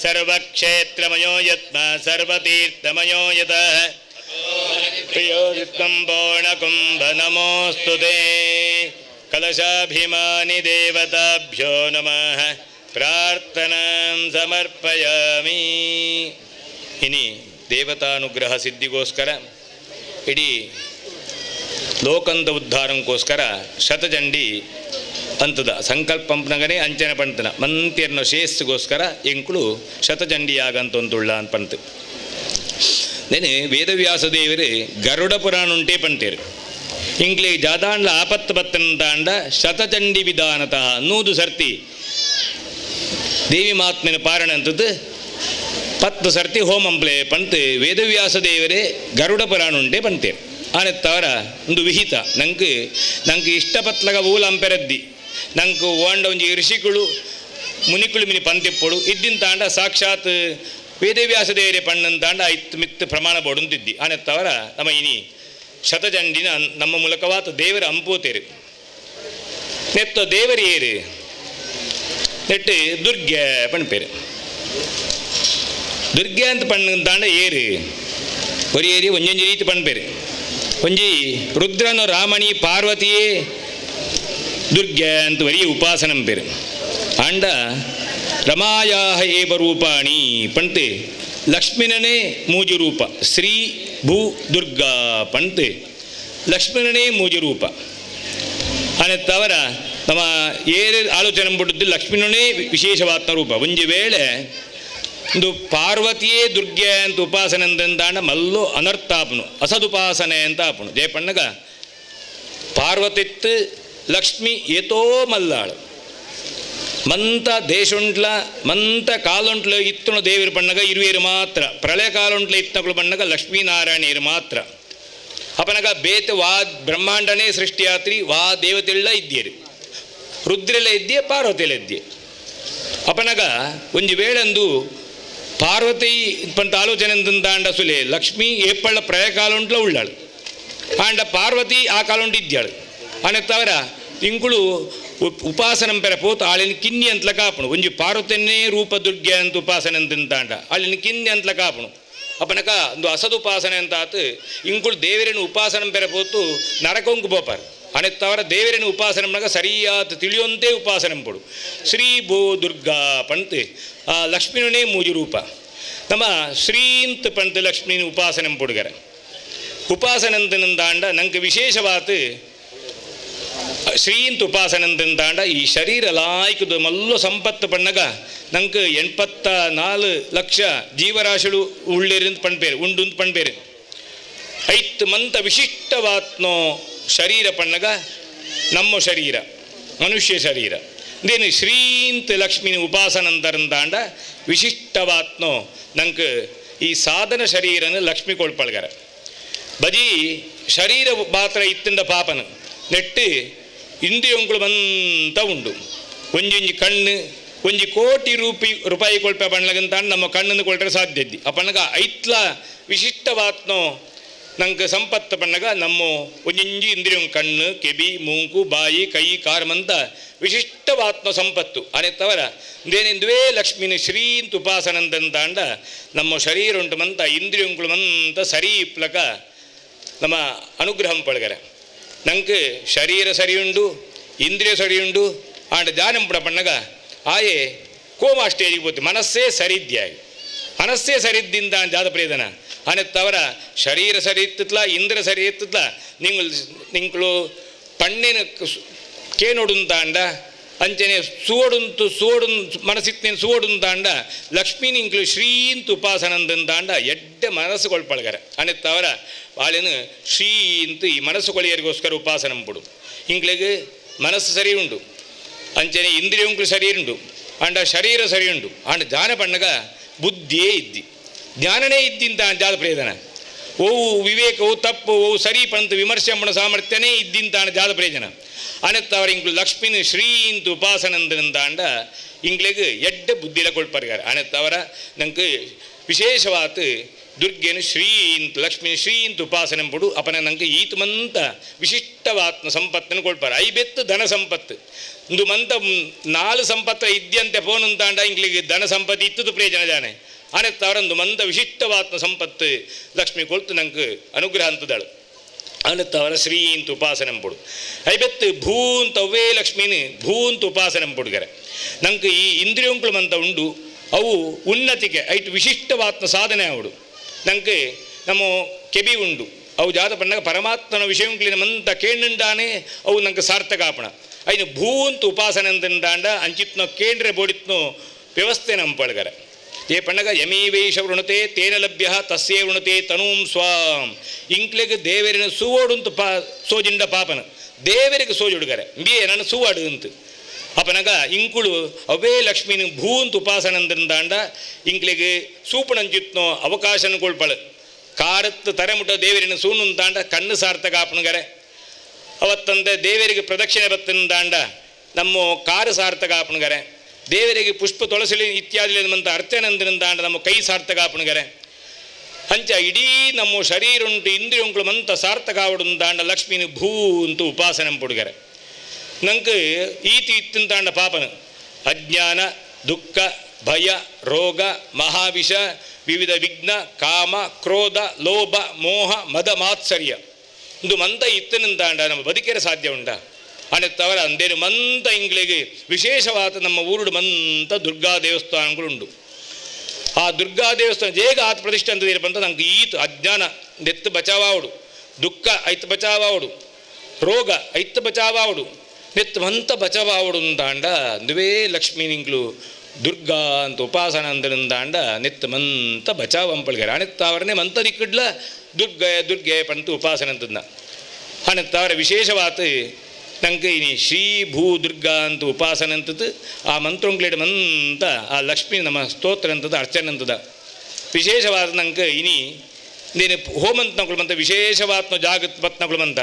ಸರ್ವಕ್ಷೇತ್ರಮಯೋ ಯತ್ಮ ಸರ್ವತೀರ್ಥಮಯೋ ಯತಃ ಪ್ರಿಯೋದಿತ್ತಂ ಪೂರ್ಣಕುಂಭ ನಮೋಸ್ತುತೇ. ಕಲಶಾಭಿಮಾನಿ ದೇವತಾಭ್ಯೋ ನಮಃ. ಪ್ರಾರ್ಥನಾಂ ಸಮರ್ಪಯಾಮಿ. ಇನಿ ದೇವತಾನುಗ್ರಹ ಸಿದ್ಧಿಗೋಸ್ಕರ ಇಡೀ ಲೋಕಂದ ಉದ್ಧಾರಂಗೋಸ್ಕರ ಶತಚಂಡಿ ಅಂತದ ಸಂಕಲ್ಪಂಪನಗನೆ ಅಂಚನೆ ಪಂತನ ಮಂತ್ಯರ್ನ ಶೇಸ್ಗೋಸ್ಕರ ಎಂಕುಳು ಶತಚಂಡಿಯಾಗಂತೊಂದುಳ್ಳ ಅಂತ ಪಂತು ನೆನೆ ವೇದವ್ಯಾಸ ದೇವರೇ ಗರುಡ ಪುರಾಣ ಉಂಟೇ ಪಂತೇರು ಇಂಕ್ಲೆ ಜಾದಾಂಡ್ಲ ಆಪತ್ತು ಬತ್ತಂತಾಂಡ ಶತಚಂಡಿ ವಿಧಾನತಃ 100 ಸರ್ತಿ ದೇವಿ ಮಾತ್ಮಿನ ಪಾರಣ ಅಂತದ್ದು 10 ಸರ್ತಿ ಹೋಮಂಪ್ಲೆ ಪಂತು ವೇದವ್ಯಾಸ ದೇವರೇ ಗರುಡ ಪುರಾಣ ಉಂಟೇ ಪಂತೇರು ಆನೆತ್ತವರ ಒಂದು ವಿಹಿತ ನಂಗೆ ಇಷ್ಟಪತ್ಲಗ ಊಲಂಪೆರದ್ದಿ ನಂಗೆ ಓಂಡ ಒಂಜಿ ಋಷಿಗಳು ಮುನಿಕುಳು ಮಿನಿ ಪಂತಿಪ್ಪೊಡು ಇದ್ದಿನ ತಾಂಡ ಸಾಕ್ಷಾತ್ ವೇದವ್ಯಾಸ ದೇವರೇ ಪಣ್ಣಂತಾಂಡ ಇತ್ತು ಮಿತ್ತು ಪ್ರಮಾಣ ಬೋಡುಂತಿದ್ದಿ ಆನೆತ್ತವರ ನಮ್ಮ ಇನಿ ಶತಚಂಡಿನ ನಮ್ಮ ಮೂಲಕವಾತ ದೇವರ ಅಂಪೂತೇರು ನೆತ್ತ ದೇವರಿಯೇರು ನೆಟ್ಟು ದುರ್ಗೆ ಪಣ್ಪೇರು ದುರ್ಗೆ ಅಂತ ಪಣ್ಣಂತಾಂಡ ಏರು ஒரு ஏரி ஒஞ்சஞ்சு ரீತಿ ಪಣ್ಪೇರು ಒಂಜಿ ರುದ್ರನು ರಾಮಣಿ ಪಾರ್ವತಿಯೇ ದುರ್ಗೆ ಅಂತ ವರಿ ಉಪಾಸನಂ ಪೇರು ಆಂಡ ರಮಾಯಾಹ ಏವ ರೂಪಾಣಿ ಪಂಟ್ ಲಕ್ಷ್ಮಿನೇ ಮೂಜು ರೂಪ ಶ್ರೀ ಭೂ ದುರ್ಗಾ ಪಂಟ್ ಲಕ್ಷ್ಮಿನೇ ಮೂಜು ರೂಪ ಅನೆ ತವರ ನಮ್ಮ ಏರು ಆಲೋಚನೆ ಬಿಡುದು ಲಕ್ಷ್ಮಿನೇ ವಿಶೇಷವಾದ ರೂಪ ಒಂಜಿ ವೇಳೆ ಒಂದು ಪಾರ್ವತಿಯೇ ದುರ್ಗೆ ಅಂತ ಉಪಾಸನೆ ಅಂತಂದಾಂಡ ಮಲ್ಲು ಅನರ್ಥಾಪನು ಅಸದುಪಾಸನೆ ಅಂತ ಆಪನು ಜಯಪಣ್ಣಗ ಪಾರ್ವತಿತ್ತು ಲಕ್ಷ್ಮಿ ಏತೋ ಮಲ್ಲಾಳು ಮಂತ ದೇಶುಂಟ್ಲ ಮಂತ ಕಾಲುಂಟ್ಲ ಇತ್ತುಣ ದೇವಿರು ಪಣ್ಣಗ ಇರುವೇರು ಮಾತ್ರ ಪ್ರಳಯ ಕಾಲುಂಟ್ಲ ಇತ್ತಗಳು ಪಣ್ಣಗ ಲಕ್ಷ್ಮೀನಾರಾಯಣಿಯರು ಮಾತ್ರ ಅಪನಗ ಬೇತೆ ವಾ ಬ್ರಹ್ಮಾಂಡನೇ ಸೃಷ್ಟಿಯಾತ್ರಿ ವಾ ದೇವತೆಲ್ಲ ಇದ್ದೀರಿ ರುದ್ರೆಲ್ಲ ಇದ್ದೇ ಪಾರ್ವತಿಯಲ್ಲ ಇದ್ದೇ ಅಪನಗ ಒಂಜಿ ವೇಳೆಂದು ಪಾರ್ವತಿ ಪಂತ ಆಲೋಚನೆ ಅಂತಂದಾಂಡ ಸುಲೆ ಲಕ್ಷ್ಮಿ ಏಪಳ್ಳ ಪ್ರಳಯ ಕಾಲುಂಟ್ಲ ಉಳ್ಳಾಳು ಆಂಡ ಪಾರ್ವತಿ ಆ ಕಾಲುಂಟು ಇದ್ದಾಳು ಅನೆತ್ತವರ ಇಂಕುಳು ಉಪಾಸನಂ ಪೆರ ಪೋತು ಆಳಿನ ಕಿನ್ನಿ ಅಂತಲ ಕಾಪಣು ಒಂಜಿ ಪಾರ್ವತಿಯನ್ನೇ ರೂಪ ದುರ್ಗೆ ಅಂತ ಉಪಾಸನೆ ಅಂತಂತಾಂಡ ಆಳಿನ ಕಿನ್ನಿ ಅಂತಲ ಕಾಪಣು ಅಪನಕ ಒಂದು ಅಸದುಪಾಸನೆ ಅಂತಾತು ಇಂಕುಳು ದೇವರಿನ ಉಪಾಸನಂ ಪೆರ ಪೋತು ನರಕೊಂಕು ಬೋಪಾರು ಅನೆತ್ತವರ ದೇವರಿನ ಉಪಾಸನಂನಾಗ ಸರಿಯಾದ ತಿಳಿಯೊಂದೇ ಉಪಾಸನೆ ಪಡು ಶ್ರೀ ಭೂ ದುರ್ಗಾ ಪಂತ್ ಆ ಲಕ್ಷ್ಮಿನೇ ಮೂಜು ರೂಪ ನಮ್ಮ ಶ್ರೀಂತ್ ಪಂತ್ ಲಕ್ಷ್ಮಿನ ಉಪಾಸನೆ ಪಡುಗರ ಉಪಾಸನಂತನಂದಾಂಡ ನಂಗೆ ವಿಶೇಷವಾದ ಶ್ರೀಂತ ಉಪಾಸನಂತಂದಾಂಡ ಈ ಶರೀರ ಲಾಯ್ಕದು ಮಲ್ಲು ಸಂಪತ್ತು ಪಣ್ಣಗ ನಂಗೆ 84 ಲಕ್ಷ ಜೀವರಾಶಿಗಳು ಉಳ್ಳೇರಿಂದ ಪಣ್ಪೇರು ಉಂಡು ಪಣ್ಪೇರು ಐತ್ ಮಂತ ವಿಶಿಷ್ಟವಾತ್ನೋ ಶರೀರ ಪಣ್ಣಗ ನಮ್ಮ ಶರೀರ ಮನುಷ್ಯ ಶರೀರ ಇದೇನು ಶ್ರೀಂತ ಲಕ್ಷ್ಮಿನ ಉಪಾಸನಂತರಂದಾಂಡ ವಿಶಿಷ್ಟವಾತ್ನೋ ನಂಗೆ ಈ ಸಾಧನ ಶರೀರನ ಲಕ್ಷ್ಮಿ ಕೊಳ್ಪಳ್ಗರ ಬಜಿ ಶರೀರ ಮಾತ್ರ ಇತ್ತಿಂದ ಪಾಪನ ನೆಟ್ಟು ಇಂದ್ರಿಯಂಗಳು ಬಂತ ಉಂಡು ಒಂಜೊಂಜಿ ಕಣ್ಣು ಒಂಜಿ ಕೋಟಿ ರೂಪಾಯಿ ಕೊಳ್ಪೆ ಬಣ್ಣಗಂತ ನಮ್ಮ ಕಣ್ಣನ್ನು ಕೊಳ್ಟ್ರೆ ಸಾಧ್ಯ ಇದ್ದಿ ಅಪ್ಪಣ್ಣಗ ಐತ್ಲ ವಿಶಿಷ್ಟವಾತ್ನೋ ನಂಗೆ ಸಂಪತ್ತು ಪಣ್ಣಗ ನಮ್ಮ ಒಂಜೊಂಜಿ ಇಂದ್ರಿಯಂ ಕಣ್ಣು ಕೆಬಿ ಮೂಂಕು ಬಾಯಿ ಕೈ ಕಾರಮಂತ ವಿಶಿಷ್ಟವಾತ್ಮ ಸಂಪತ್ತು ಅನೆತ್ತವರ ಇದೇನೆಂದುವೇ ಲಕ್ಷ್ಮಿನ ಶ್ರೀಂತ ಉಪಾಸನಂತಂದಾಂಡ ನಮ್ಮ ಶರೀರ ಉಂಟು ಮಂತ ಇಂದ್ರಿಯಂಗಳು ಮಂತ ಸರಿ ಇಪ್ಲಕ ನಮ್ಮ ಅನುಗ್ರಹಂ ಪಳಗರ ನಂಗೆ ಶರೀರ ಸರಿಯುಂಡು ಇಂದ್ರಿಯ ಸರಿಯುಂಡು ಆಂಡ ಧ್ಯಾನಂಪುಡ ಪಣ್ಣಗ ಆಯೆ ಕೋಮಾ ಸ್ಟೇಜಿಗೆ ಹೋಗ್ತಿ ಮನಸ್ಸೇ ಸರಿದ್ಯಾಗಿ ಮನಸ್ಸೇ ಸರಿದ್ದಿಂದ ಜಾತ ಪ್ರೇದನ ಅನೆತ್ತವರ ಶರೀರ ಸರಿ ಇತ್ತತ್ಲ ಇಂದ್ರ ಸರಿ ಇತ್ತತ್ಲ ನಿಂಗಳು ಪಣ್ಣಿನ ಕೇನೋಡುಂತಾಂಡ ಅಂಚನೆ ಸೋಡು ಮನಸ್ಸಿತ್ತೇನು ಸೋಡುಂತಾಂಡ ಲಕ್ಷ್ಮೀ ನಿಂಕ್ಲು ಶ್ರೀಂತ ಉಪಾಸನಂದಂತಾಂಡ ಎಡ್ಡೆ ಮನಸ್ಸು ಕೊಳ್ಪಳ್ಗರ ಅನೆತ್ತವರ ವಾಳಿನ ಶ್ರೀಂತ ಈ ಮನಸ್ಸು ಕೊಳಿಯರಿಗೋಸ್ಕರ ಉಪಾಸನಂ ಪಡು ಇಂಕ್ಳಿಗೆ ಮನಸ್ಸು ಸರಿ ಉಂಡು ಅಂಚನೆ ಇಂದ್ರಿಯಂಕ್ಳು ಸರಿ ಉಂಡು ಆಂಡ ಶರೀರ ಸರಿ ಉಂಡು ಆಂಡ ಧ್ಯಾನ ಪಣ್ಣಗ ಬುದ್ಧಿಯೇ ಇದ್ದಿ ಜ್ಞಾನನೇ ಇದ್ದಿಂತ ಜಾತ ಪ್ರಯೋಜನ ಓವು ವಿವೇಕವು ತಪ್ಪು ಓವು ಸರಿ ಪಂತ ವಿಮರ್ಶೆ ಮಾಡೋ ಸಾಮರ್ಥ್ಯನೇ ಇದ್ದಿಂತಾಣ ಜಾತ ಪ್ರಯೋಜನ ಅನೆತ್ತವರ ಇಂಕ್ಳು ಲಕ್ಷ್ಮಿನ ಶ್ರೀಂತ ಉಪಾಸನಂದಂದಾಂಡ ಇಂಗ್ಳಿಗೆ ಎಡ್ಡೆ ಬುದ್ಧಿಲ ಕೊಳ್ಪರ್ಗಾರ ಅನೆತ್ತವರ ನಂಗೆ ವಿಶೇಷವಾದ ದುರ್ಗೆನು ಶ್ರೀಂತ ಲಕ್ಷ್ಮಿನ ಶ್ರೀಂತ ಉಪಾಸನೆ ಪಡು ಅಪನ ನಂಗೆ ಈತ ಮಂತ ವಿಶಿಷ್ಟವಾತ್ಮ ಸಂಪತ್ತನ್ನು ಕೊಳ್ಪಾರ ಐಬೆತ್ತು ಧನ ಸಂಪತ್ತು ಒಂದು ಮಂತ 4 ಸಂಪತ್ತ ಇದ್ದಂತೆ ಪೋನಂತಾಂಡ ಇಂಗ್ಳಿಗೆ ಧನ ಸಂಪತ್ತು ಇತ್ತದು ಪ್ರಯೋಜನ ಜಾನೆ ಅನೆತ್ತವರಂದು ಮಂದ ವಿಶಿಷ್ಟವಾತ್ಮ ಸಂಪತ್ತು ಲಕ್ಷ್ಮಿ ಕೊಳ್ತು ನಂಗೆ ಅನುಗ್ರಹ ಅಂತದಾಳು ಅನೆತ್ತವರ ಶ್ರೀಂತ ಉಪಾಸನೆ ಪಡು ಐಬೆತ್ತು ಭೂಂತವೇ ಲಕ್ಷ್ಮೀನ ಭೂಂತ ಉಪಾಸನೆ ಪಡುಗರ ನಂಗೆ ಈ ಇಂದ್ರಿಯಂಕ್ಳು ಮಂತ ಉಂಡು ಅವು ಉನ್ನತಿಗೆ ಐಟು ವಿಶಿಷ್ಟವಾತ್ಮ ಸಾಧನೆ ಅವಡು ನಂಗೆ ನಮ್ಮ ಕೆಬಿ ಉಂಡು ಅವು ಜಾತ ಪಣ್ಣಗ ಪರಮಾತ್ಮನ ವಿಷಯಂಕ್ಲಿನ ಮಂತ ಕೇಂಡಾನೆ ಅವು ನಂಗೆ ಸಾರ್ಥಕ ಆಪಣ ಐನು ಭೂಂತ ಉಪಾಸನೆ ಅಂತಂದಾಂಡ ಅಂಚಿತ್ನೋ ಕೇಂದ್ರ ಬೋಡಿತ್ನೋ ವ್ಯವಸ್ಥೆ ನಂಪಳ್ಗರ ಏ ಪಣ್ಣಗ ಯಮೀವೇಶ ವೃಣತೆ ತೇನ ಲಭ್ಯ ತಸ್ಯೇ ವೃಣತೆ ತನೂಂ ಸ್ವಾಂ ಇಂಕ್ಲೆಗೆ ದೇವರಿನ ಸೂವೋಡುಂತು ಸೋಜಿಂಡ ಪಾಪನ ದೇವರಿಗೆ ಸೋಜುಡುಗರೆ ಬಿಯೇ ನನ್ನ ಸೂವಾಡು ಅಂತ ಅಪನಗ ಇಂಕುಳು ಅವೇ ಲಕ್ಷ್ಮಿನ ಭೂಂತ ಉಪಾಸನಂದಾಂಡ ಇಂಕ್ಲೆಗೆ ಸೂಪಣಂಚಿತ್ನೋ ಅವಕಾಶನ ಕೊಳ್ಪಳು ಕಾರತ್ತು ತರೆಮುಟ ದೇವರಿನ ಸೂನುಂತಾಂಡ ಕಣ್ಣು ಸಾರ್ಥಕ ಆಪಣಗರೆ ಅವತ್ತಂದೆ ದೇವರಿಗೆ ಪ್ರದಕ್ಷಿಣೆ ಬತ್ತಂದಾಂಡ ನಮ್ಮ ಕಾರು ಸಾರ್ಥಕ ಆಪಣಗರೆ ದೇವರಿಗೆ ಪುಷ್ಪ ತುಳಸಿಲಿ ಇತ್ಯಾದಿ ಮಂತ ಅರ್ಚನಂದಿನಿಂದಾಂಡ ನಮ್ಮ ಕೈ ಸಾರ್ಥಕ ಆಪಣಗರೆ ಅಂಚ ಇಡೀ ನಮ್ಮ ಶರೀರ ಉಂಟು ಇಂದ್ರಿಯಂಕ್ಳು ಮಂತ ಸಾರ್ಥಕ ಆವಡುಂದಾಂಡ ಲಕ್ಷ್ಮಿನ ಭೂಂತ ಉಪಾಸನೆ ಪಡುಗರೆ ನಂಗೆ ಈತಿ ಇತ್ತಂತಾಂಡ ಪಾಪನ ಅಜ್ಞಾನ ದುಃಖ ಭಯ ರೋಗ ಮಹಾವಿಷ ವಿವಿಧ ವಿಘ್ನ ಕಾಮ ಕ್ರೋಧ ಲೋಭ ಮೋಹ ಮದ ಮಾತ್ಸರ್ಯ ಇದು ಮಂತ ಇತ್ತನಿಂದಾಂಡ ನಮ್ಮ ಬದುಕೇರೆ ಸಾಧ್ಯ ಉಂಡ ಅನ್ನತ್ತವರ ಅಂದೇನು ಮಂತ ಇಂಗ್ಳಿಗೆ ವಿಶೇಷವಾದ ನಮ್ಮ ಊರುಡು ಮಂತ ದುರ್ಗಾ ದೇವಸ್ಥಾನಗಳುಂಡು. ಆ ದುರ್ಗಾ ದೇವಸ್ಥಾನ ಹೇಗೆ ಆತ ಪ್ರತಿಷ್ಠೆ ಅಂತ ಏನಪ್ಪ ನಂಗೆ ಈತ ಅಜ್ಞಾನ ನೆತ್ತು ಬಚಾವಾವಡು, ದುಃಖ ಐತ್ ಬಚಾವಾವಡು, ರೋಗ ಐತ್ ಬಚಾವಾವಡು, ನೆತ್ತು ಮಂತ ಬಚಾವಾವಡು ಅಂದಾಂಡ ದುವೇ ಲಕ್ಷ್ಮೀ ನಿಂಗ್ಳು ದುರ್ಗಾ ಅಂತ ಉಪಾಸನ ಅಂದಂದಾಂಡ ನೆತ್ತು ಮಂತ ಬಚಾವಂಪಳ್ಗಾರ ಅನೆತ್ತವರನ್ನೇ ಮಂತ ದಿಕ್ಕಡ್ಲ ದುರ್ಗೆ ಪಂತ ಉಪಾಸನ ಅಂತಂದ ಅನೆತ್ತವರ ವಿಶೇಷವಾತ ನಂಗೆ ಇನಿ ಶ್ರೀ ಭೂ ದುರ್ಗಾ ಅಂತ ಉಪಾಸನೆ ಅಂತದ್ದು ಆ ಮಂತ್ರಂಗ್ಲೇಡ್ ಮಂತ ಆ ಲಕ್ಷ್ಮೀ ನಮ್ಮ ಸ್ತೋತ್ರ ಅಂತದ ಅರ್ಚನೆ ಅಂತದ ವಿಶೇಷವಾದ ನಂಗೆ ಇನಿ ನೀನು ಹೋಮಂತನಗಳು ಮಂತ ವಿಶೇಷವಾತ್ಮ ಜಾಗತ್ ಪತ್ನಗಳು ಮಂತ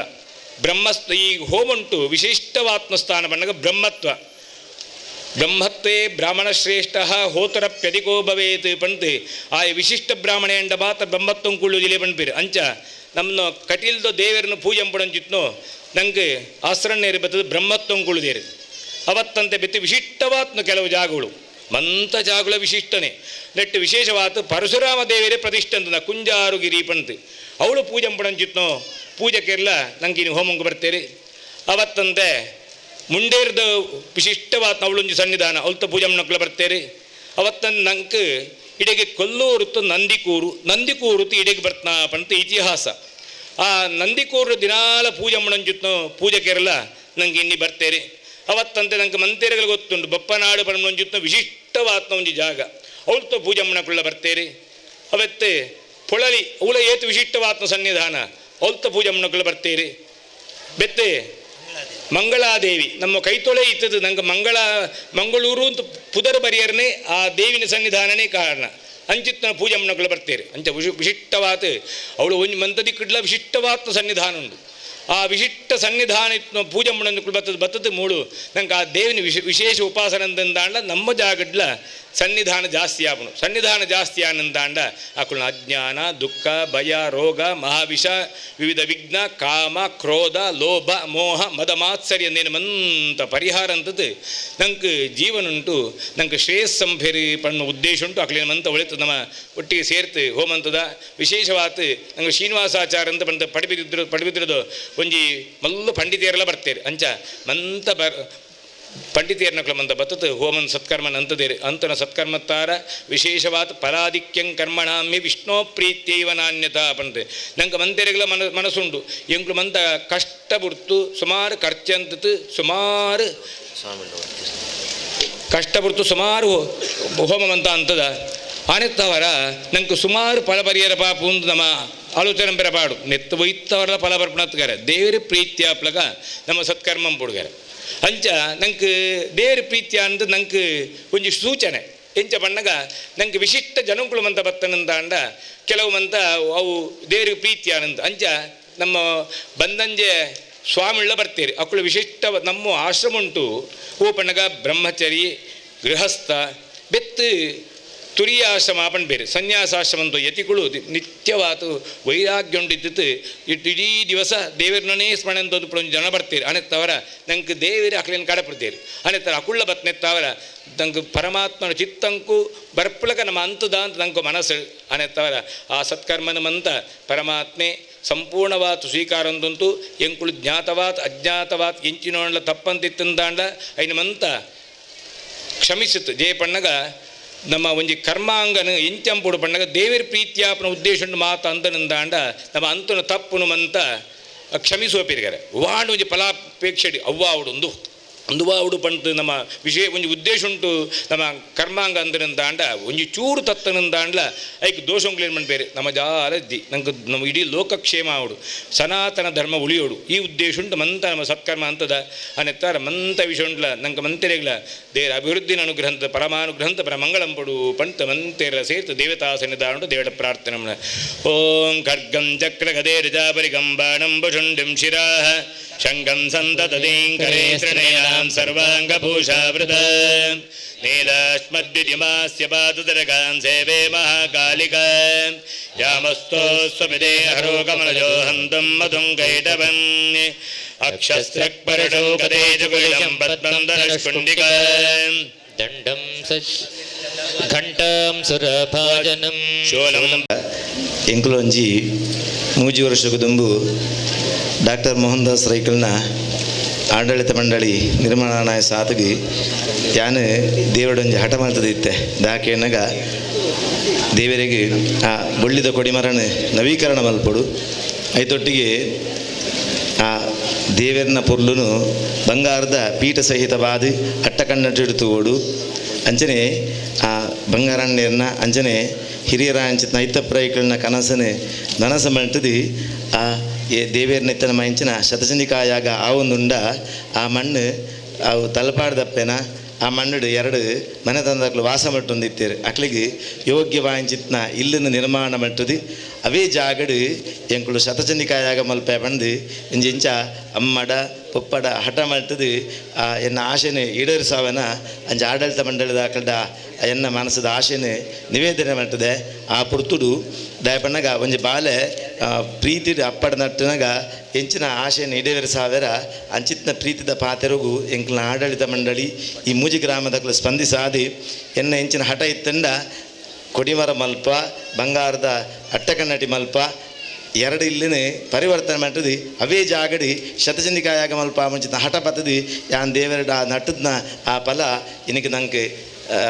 ಬ್ರಹ್ಮಸ್ಥ ಈ ಹೋಮಂಟು ವಿಶಿಷ್ಟವಾತ್ಮ ಸ್ಥಾನ ಬಂದಾಗ ಬ್ರಹ್ಮತ್ವೇ ಬ್ರಾಹ್ಮಣ ಶ್ರೇಷ್ಠ ಹೋತರಪ್ಯಧಿಕೋ ಭವೇತ್ ಪಂತೆ ಆ ವಿಶಿಷ್ಟ ಬ್ರಾಹ್ಮಣ ಎಂಡ ಮಾತ್ರ ಬ್ರಹ್ಮತ್ವ ಕುಳ್ಳುದಿಲೆ ಪಂಪೇರು ಅಂಚ ನಮ್ಮ ಕಟೀಲ್ದು ದೇವರನ್ನು ಪೂಜೆ ಪಡಂಚಿತ್ನೋ ನಂಗೆ ಆಸರಣ್ಯರು ಬತ್ತದ ಬ್ರಹ್ಮತ್ವ ಕುಳ್ಳುದೇರು ಅವತ್ತಂತೆ ಬೆತ್ತು ವಿಶಿಷ್ಟವಾತ್ನ ಕೆಲವು ಜಾಗಗಳು ಮಂತ ಜಾಗಗಳ ವಿಶಿಷ್ಟನೇ ನೆಟ್ಟು ವಿಶೇಷವಾದ ಪರಶುರಾಮ ದೇವರೇ ಪ್ರತಿಷ್ಠೆ ಅಂತ ಕುಂಜಾರುಗಿರಿ ಪಂತೆ ಅವಳು ಪೂಜೆ ಪಡಂಚಿತ್ನೋ ಪೂಜೆಗೆಲ್ಲ ನಂಗೆ ಇನ್ನು ಹೋಮಂಗೆ ಬರ್ತೇರಿ ಅವತ್ತಂತೆ ಮುಂಡೇರ್ದ ವಿಶಿಷ್ಟವಾದ ಅವಳೊಂದು ಸನ್ನಿಧಾನ ಅವಳ್ತ ಪೂಜೆ ಮಕ್ಕಳು ಬರ್ತೇರಿ ಅವತ್ತಂದು ನಂಗೆ ಇಡೆಗೆ ಕೊಲ್ಲೂರುತ್ತು ನಂದಿಕೂರುತ್ತು ಇಡೆಗೆ ಬರ್ತನಾ ಪಂತ ಇತಿಹಾಸ ಆ ನಂದಿಕೂರು ದಿನಾಲ ಪೂಜೆ ಮಾಡಂಜುತ್ನೋ ಪೂಜೆಗೆಲ್ಲ ನಂಗೆ ಇನ್ನಿ ಬರ್ತೇರಿ ಅವತ್ತಂತೆ ನಂಗೆ ಮಂತೇರಿಗಳು ಗೊತ್ತುಂಟು ಬಪ್ಪನಾಡು ಪಡಂಜುತ್ನೋ ವಿಶಿಷ್ಟವಾದ ಒಂದು ಜಾಗ ಅವಳ್ತ ಪೂಜೆ ಮಕ್ಕಳ ಬರ್ತೇರಿ ಅವತ್ತೆ ಪೊಳಲಿ ಅವಳ ಏತು ವಿಶಿಷ್ಟವಾದ ಸನ್ನಿಧಾನ ಅವಳ್ತ ಪೂಜೆ ಮಕ್ಕಳು ಬರ್ತೇರಿ ಬೆತ್ತೆ ಮಂಗಳಾದೇವಿ ನಮ್ಮ ಕೈತೊಳೆ ಇತ್ತದು ನಂಗೆ ಮಂಗಳೂರು ಅಂತ ಪುದರ್ ಬರಿಯರ್ನೇ ಆ ದೇವಿನ ಸನ್ನಿಧಾನನೇ ಕಾರಣ ಅಂಚಿತ್ನ ಪೂಜೆ ಮಕ್ಕಳು ಬರ್ತೇರಿ ಅಂಚ ವಿಶಿಷ್ಟವಾದ ಅವಳು ಒಂದು ಮಂತದಿ ಕಿಡ್ಲ ವಿಶಿಷ್ಟವಾದ ಸನ್ನಿಧಾನ ಉಂಟು ಆ ವಿಶಿಷ್ಟ ಸನ್ನಿಧಾನ ಪೂಜೆ ಮಕ್ಕಳು ಬತ್ತದ ಮೂಳು ನಂಗೆ ಆ ದೇವಿನ ವಿಶೇಷ ಉಪಾಸನ ಅಂತಂದಾಂಡ ನಮ್ಮ ಜಾಗಡ್ಲ ಸನ್ನಿಧಾನ ಜಾಸ್ತಿ ಆಪನು ಸನ್ನಿಧಾನ ಜಾಸ್ತಿ ಆನಂದಾಂಡ ಆಕಳ ಅಜ್ಞಾನ ದುಃಖ ಭಯ ರೋಗ ಮಹಾವಿಷ ವಿವಿಧ ವಿಘ್ನ ಕಾಮ ಕ್ರೋಧ ಲೋಭ ಮೋಹ ಮದ ಮಾತ್ಸರ್ಯ ನೇನು ಮಂತ ಪರಿಹಾರ ಅಂತದ್ದು ನಂಗೆ ಜೀವನುಂಟು ನಂಗೆ ಶ್ರೇಯಸ್ಸಂಭೇರಿ ಪಣ್ಣು ಉದ್ದೇಶ ಉಂಟು ಆಕಳಿನ ಮಂತ ಒಳಿತು ನಮ್ಮ ಒಟ್ಟಿಗೆ ಸೇರ್ತು ಹೋಮಂತದ ವಿಶೇಷವಾದ ನಂಗೆ ಶ್ರೀನಿವಾಸಾಚಾರ ಅಂತ ಬಂದ ಪಡಿಬಿದ್ರದು ಒಂಜಿ ಮಲ್ಲು ಪಂಡಿತಿಯರೆಲ್ಲ ಬರ್ತೇರಿ ಅಂಚ ಮಂತ ಪಂಡಿತಿಯರ್ನಕ್ಲ ಮಂದ ಬತ್ತದ ಹೋಮನ್ ಸತ್ಕರ್ಮನ ಅಂತದೇರಿ ಅಂತನ ಸತ್ಕರ್ಮತ್ತಾರ ವಿಶೇಷವಾದ ಪರಾಧಿಕ್ಯಂ ಕರ್ಮಣಾಮಿ ವಿಷ್ಣು ಪ್ರೀತ್ಯೈವ ನಾಣ್ಯತಾ ಪಂತೆ ನಂಗೆ ಮಂತೆರೆಗಳ ಮನಸ್ಸುಂಡು ಎಂಕ್ಲು ಮಂತ ಕಷ್ಟ ಬಿಡ್ತು ಸುಮಾರು ಖರ್ಚಂತದ್ದು ಸುಮಾರು ಕಷ್ಟಪಡ್ತು ಸುಮಾರು ಹೋಮವಂತ ಅಂತದ ಆನೆತ್ತವರ ನಂಗೆ ಸುಮಾರು ಫಲ ಪರಿಯರ ಪಾಪು ಒಂದು ನಮ್ಮ ಆಲೋಚನೆ ಬೆರಪಾಡು ನೆತ್ತು ಒಯ್ತವರ ಫಲ ಬರ್ಪಣತ್ಗಾರ ದೇವರ ಪ್ರೀತ್ಯಾಪ್ಲಗ ನಮ್ಮ ಸತ್ಕರ್ಮಂ ಪುಡ್ಗಾರ ಅಂಚ ನಂಗೆ ದೇವರ ಪ್ರೀತ್ಯ ಅಂತ ನಂಗೆ ಒಂಜಿ ಸೂಚನೆ ಎಂಚ ಬಣ್ಣಗ ನಂಗೆ ವಿಶಿಷ್ಟ ಜನಗಳು ಮಂತ ಬತ್ತನಂದಾಂಡ ಕೆಲವು ಮಂತ ಅವು ದೇವರಿಗೆ ಪ್ರೀತ್ಯ ಆನಂದ ಅಂಚ ನಮ್ಮ ಬಂದಂಜೆ ಸ್ವಾಮಿಳ್ಳ ಬರ್ತೀರಿ ಅಕ್ಕಳು ವಿಶಿಷ್ಟ ನಮ್ಮ ಆಶ್ರಮ ಉಂಟು ಹೂ ಪಣ್ಣಗ ಬ್ರಹ್ಮಚರಿ ಗೃಹಸ್ಥ ಬೆತ್ತು ತುರಿಯಾಶ್ರಮ ಪಂಡ್ ಬೇರೆ ಸನ್ಯಾಸಾಶ್ರಮ ಅಂತ ಯತಿಗಳು ನಿತ್ಯವಾದ ವೈರಾಗ್ಯ ಉಂಟಿದ್ದು ಇಡೀ ದಿವಸ ದೇವರನ್ನೇ ಸ್ಮರಣೆ ಅಂತ ಒಂದು ಜನ ಬರ್ತೀರಿ ಅನೆತ್ತವರ ನಂಗೆ ದೇವರೇ ಅಕ್ಲೇನು ಕಡಪಡ್ತೀರಿ ಅನೆತ್ತರ ಅಕುಳ್ಳ ಬತ್ನೆತ್ತವರ ನಂಗೆ ಪರಮಾತ್ಮನ ಚಿತ್ತಂಕು ಬರ್ಪಳಕ ನಮ್ಮ ಅಂತದ ಅಂತ ನಂಗೆ ಮನಸ್ಸು ಅನೆತ್ತವರ ಆ ಸತ್ಕರ್ಮನ ಮಂತ ಪರಮಾತ್ಮೆ ಸಂಪೂರ್ಣವಾದ ಸ್ವೀಕಾರ ಅಂತಂತೂ ಎಂಕುಳು ಜ್ಞಾತವಾತ್ ಅಜ್ಞಾತವಾತ್ ಎಂಚಿನೋಣ್ಲ ತಪ್ಪಂತಿತ್ತಂದಾಂಡ ಐನ ಮಂತ ಕ್ಷಮಿಸಿತ್ತು ಜಯ ಪಣ್ಣಗ ನಮ್ಮ ಒಂಜಿ ಕರ್ಮಾಂಗನ ಎಂಚಂಪುಡು ಪಣ್ಣಗ ದೇವರ ಪ್ರೀತ್ಯಾಪನ ಉದ್ದೇಶ ಮಾತ ಅಂತನಂದಾಂಡ ನಮ್ಮ ಅಂತನ ತಪ್ಪುನು ಮಂತ ಕ್ಷಮಿಸುವಪಿರಿಗಾರೆ ವಾಂಡು ಒಂಜಿ ಫಲಾಪೇಕ್ಷೆ ಅವ್ವಾವುಡು ಒಂದುವಾವುಡು ಪಂತು ನಮ್ಮ ವಿಷಯ ಒಂಜಿ ಉದ್ದೇಶ ಉಂಟು ನಮ್ಮ ಕರ್ಮಾಂಗ ಅಂತನಂದಾಂಡ ಒಂಜಿ ಚೂರು ತತ್ತನಂದಾಂಡ್ಲ ಐಕ್ ದೋಷಂಗ್ಲೇನು ಮಣ್ಬೇರೆ ನಮ್ಮ ಜಾಲಜ್ಜಿ ನಂಗೆ ನಮ್ಮ ಇಡೀ ಲೋಕಕ್ಷೇಮ ಆವಡು ಸನಾತನ ಧರ್ಮ ಉಳಿಯೋಡು ಈ ಉದ್ದೇಶ ಉಂಟು ಮಂತ ನಮ್ಮ ಸತ್ಕರ್ಮ ಅಂತದ ಅನೆತ್ತಾರ ಮಂತ ವಿಷಯ ಉಂಟ್ಲ ನಂಗೆ ಮಂತೆರೆಗಳ ದೇವರ ಅಭಿವೃದ್ಧಿನ ಅನುಗ್ರಹಂತ ಪರಮಾನುಗ್ರಹಂತ ಪರಮಂಗಳಂ ಪಡು ಪಂತ ಮಂತೆರ ಸೇರ್ತು ದೇವತಾ ಸನ್ನಿಧಾನ ದೇವರ ಪ್ರಾರ್ಥನೆ ಓಂ ಖಡ್ಗಂ ಚಕ್ರ ಗದೇರ್ಜಾಪರಿಗಂ ಬಾಣಂ ಭುಷುಂಡಿಂ ಶಿರಾಹ ಶಂಗಂ ಸಂತತದೇಂಕರೇ ಶ್ರೇಯಾಂ ಸರ್ವಾಂಗಭೂಷಾವೃತ ನೀಲಾಶ್ಮದ್ವಿತಿಮಾಸ್ಯ ಪಾತುದರಗಾಂ ಸೇವೆ ಮಹಾಕಾಲಿಕಾ ಯಾಮಸ್ತೋ ಸ್ವಪಿದೇ ಹರೋ ಕಮಲಜೋ ಹಂತಂ ಮಧುಂ ಕೈಟವಂ ಅಕ್ಷಸ್ತ್ರಕ್ಪರಟೋ ಕದೇ ಜಗುಲಿಂ ಪದ್ಮಂ ಧನಶ್ಕುಂಡಿಕಾ ದಂಡಂ ಘಂಟಾಂ ಸುರಭಾಜನಂ ಶೋಲಂ ಎಂಕುಲೊಂಜಿ ಮೂಜಿ ವರ್ಷಕ್ಕೂ ದುಂಬು ಡಾಕ್ಟರ್ ಮೋಹನ್ ದಾಸ್ ರೈಕಲ್ನ ಆಡಳಿತ ಮಂಡಳಿ ನಿರ್ಮಾಣ ಸಾತಿಗೆ ಯಾನು ದೇವಡೊಂಜಿ ಹಠ ಮಾಡ್ತದಿತ್ತೆ ದಾಕೆನಾಗ ದೇವರಿಗೆ ಆ ಬೊಳ್ಳಿದ ಕೊಡಿಮರನ ನವೀಕರಣ ಮಲ್ಪಡು ಐತೊಟ್ಟಿಗೆ ಆ ದೇವರನ ಪೊರ್ಲುನು ಬಂಗಾರದ ಪೀಠ ಸಹಿತವಾದ ಅಟ್ಟಕನ್ನಟ್ಟಿಡ್ತು ಓಡು ಅಂಚನೆ ಆ ಬಂಗಾರಣ್ಣೆಯನ್ನ ಅಂಚನೆ ಹಿರಿಯರ ಅಂಚಿನ ನೈತಪ್ರಾಯಿಗಳನ್ನ ಕನಸನೆ ನನಸ ಮಲ್ಟದಿ ಆ ದೇವೇರನ ಇತ್ತನ ಮಂಚಿನ ಶತಚಂದಿಕಾಯಾಗ ಆ ಒಂದುಂಡ ಆ ಮಣ್ಣು ಅವು ತಲಪಾಡ್ದಪ್ಪೇನ ಆ ಮಣ್ಣು ಎರಡು ಮನೆ ತಂದಾಕ್ಲು ವಾಸ ಮಟ್ಟೊಂದಿತ್ತೇರು ಅಕ್ಲಿಗೆ ಯೋಗ್ಯವಾಂಚಿತ್ನ ಇಲ್ಲಿನ ನಿರ್ಮಾಣ ಮಟ್ಟದಿ ಅವೇ ಜಾಗಡು ಎಂಕುಳು ಶತಚಂದಿಕಾಯಾಗ ಮಲ್ಪೆ ಬಂದು ಇಂಚ ಅಮ್ಮಡ ಪೊಪ್ಪಡ ಹಠ ಮಟ್ಟದು ಆ ಎನ್ನ ಆಶೆನೆ ಈಡೇರಿಸಾವನ ಅಂಚ ಆಡಳಿತ ಮಂಡಳಿದ ಆಕಲ್ಡ ಎನ್ನ ಮನಸ್ಸದ ಆಶೆನೆ ನಿವೇದನೆ ಮಾಡ್ತದೆ ಆ ಪುರ್ತುಡು ದಯಪಣ್ಣಗ ಒಂಜಿ ಬಾಲೆ ಪ್ರೀತಿಡು ಅಪ್ಪಡ ನಟ್ಟನಾಗ ಎಂಚಿನ ಆಶೆಯನ್ನು ಈಡೇರಿಸಾವೆರ ಅಂಚಿತ್ನ ಪ್ರೀತಿದ ಪಾತೆರಗು ಎಂಕ್ಲ ಆಡಳಿತ ಮಂಡಳಿ ಈ ಮೂಜಿ ಗ್ರಾಮದಕ್ಲು ಸ್ಪಂದಿಸಾದಿ ಎನ್ನ ಎಂಚಿನ ಹಠ ಇತ್ತಂಡ ಕೊಡಿಮರ ಮಲ್ಪ ಬಂಗಾರದ ಅಟ್ಟಕನ್ನಟಿ ಮಲ್ಪ ಎರಡು ಇಲ್ಲಿನ ಪರಿವರ್ತನೆ ಮಾಡ್ತದೆ ಅವೇ ಜಾಗಡಿ ಶತಚಂದಿಕಾಯಾಗ ಮಲ್ಪ ಮುಂಚಿತ ಹಠ ಪತ್ತದಿ ಯಾನ್ ದೇವರ ನಟ್ಟದ್ನ ಆ ಫಲ ಇನಕ್ಕೆ ನಂಗೆ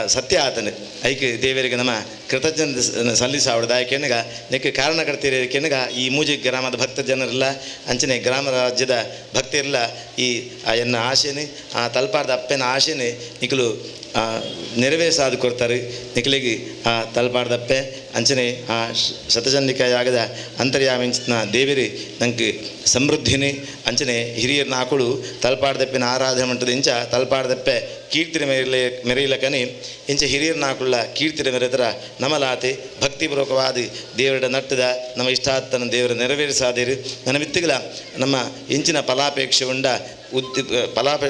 ಸತ್ಯ ಆತನು ಐಕೆ ದೇವರಿಗೆ ನಮ್ಮ ಕೃತಜ್ಞತೆ ಸಲ್ಲಿಸಾವಡ್ದು ಆಯ್ಕೆನಗ ನೆಕ್ಕೆ ಕಾರಣಕರ್ತಿರಿಕೆನಗ ಈ ಮೂಜಿ ಗ್ರಾಮದ ಭಕ್ತ ಜನರೆಲ್ಲ ಅಂಚನೆ ಗ್ರಾಮ ರಾಜ್ಯದ ಭಕ್ತರೆಲ್ಲ ಈ ಎನ್ನ ಆಶೆನೆ ಆ ತಲಪಾರ್ದ ಅಪ್ಪನ ಆಶೆನೆ ನಿಖಲು ನೆರವೇರಿಸಾದು ಕೊಡ್ತಾರೆ ನಿಖಲಿಗೆ ಆ ತಲಪಾಡ್ದಪ್ಪೆ ಅಂಚನೆ ಆ ಶತಚಂದಿಕಾಯಾಗದ ಅಂತರ್ಯಾಮಿಂಚಿನ ದೇವರಿ ನಂಗೆ ಸಮೃದ್ಧಿನಿ ಅಂಚನೆ ಹಿರಿಯರ ನಾಕುಳು ತಲಪಾಡ್ದಪ್ಪಿನ ಆರಾಧನೆ ಮಂಟದ ಇಂಚ ತಲಪಾಡ್ದಪ್ಪೆ ಕೀರ್ತಿನ ಮೆರೆಯಲಕನಿ ಇಂಚ ಹಿರಿಯರ ನಾಕುಳ್ಳ ಕೀರ್ತಿನ ಮೆರೆತರ ನಮಲಾತೆ ಭಕ್ತಿಪೂರ್ವಕವಾದ ದೇವರ ನಟ್ಟದ ನಮ್ಮ ಇಷ್ಟಾರ್ಥನ ದೇವರ ನೆರವೇರಿಸಾದೇರು ನನ್ನ ಮಿತ್ತಿಗಳ ನಮ್ಮ ಇಂಚಿನ ಫಲಾಪೇಕ್ಷೆ ಉಂಡ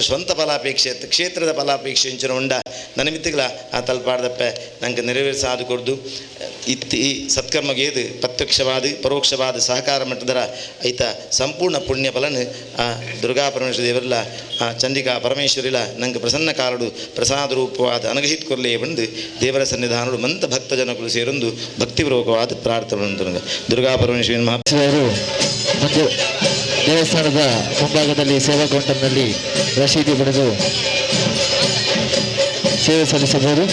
ಸ್ವಂತ ಫಲಾಪೇಕ್ಷೆ ಕ್ಷೇತ್ರದ ಫಲಾಪೇಕ್ಷೆ ಇಂಚಿನ ಉಂಡ ನನ್ನ ಮಿತ್ತಿಗಳ ಆ ತಲಪಾಡ್ದಪ್ಪೆ ನಂಗೆ ನೆರವೇರಿಸಾದು ಕೊಡ್ದು ಈ ಸತ್ಕರ್ಮಗೆ ಏದು ಪ್ರತ್ಯಕ್ಷವಾದ ಪರೋಕ್ಷವಾದ ಸಹಕಾರ ಮಟ್ಟದರ ಐತ ಸಂಪೂರ್ಣ ಪುಣ್ಯ ಫಲನ ಆ ದುರ್ಗಾ ಪರಮೇಶ್ವರ ದೇವರಲ್ಲ ಆ ಚಂಡಿಕಾ ಪರಮೇಶ್ವರಿಲ ನಂಗೆ ಪ್ರಸನ್ನ ಕಾರಡು ಪ್ರಸಾದ ರೂಪವಾದ ಅನಗಹಿತ್ ಕೊರ್ಲೆ ಬಂದು ದೇವರ ಸನ್ನಿಧಾನಗಳು ಮಂತ ಭಕ್ತ ಜನಗಳು ಸೇರೊಂದು ಭಕ್ತಿಪೂರ್ವಕವಾದ ಪ್ರಾರ್ಥನೆ ನನಗೆ ದುರ್ಗಾ ಪರಮೇಶ್ವರಿ ಮತ್ತು ದೇವಸ್ಥಾನದ ಮುಂಭಾಗದಲ್ಲಿ ಸೇವಾ ಕೌಂಟರ್ನಲ್ಲಿ ರಶೀದಿ ಪಡೆದು ಸೇವೆ ಸಲ್ಲಿಸಬಹುದು.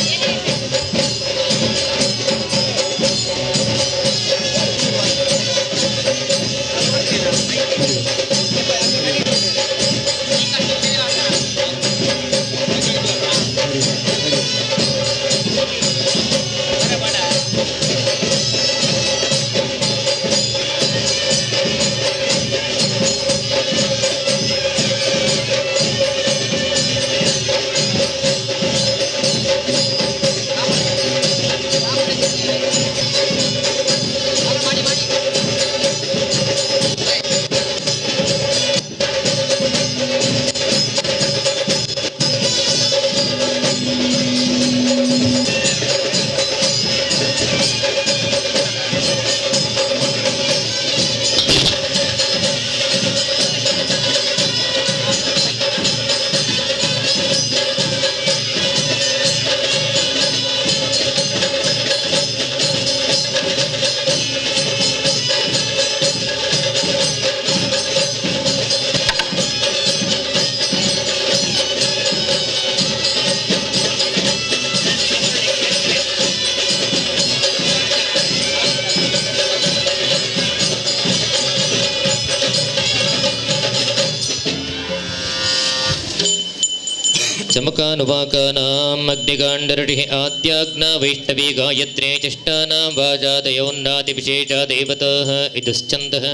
चमकानुवाकानाम् अग्निकाण्डरटिः आद्याग्ना वैष्णवी गायत्रे चष्टानां वाजादयोन्नातिविशेषा देवताः इदुश्चन्दः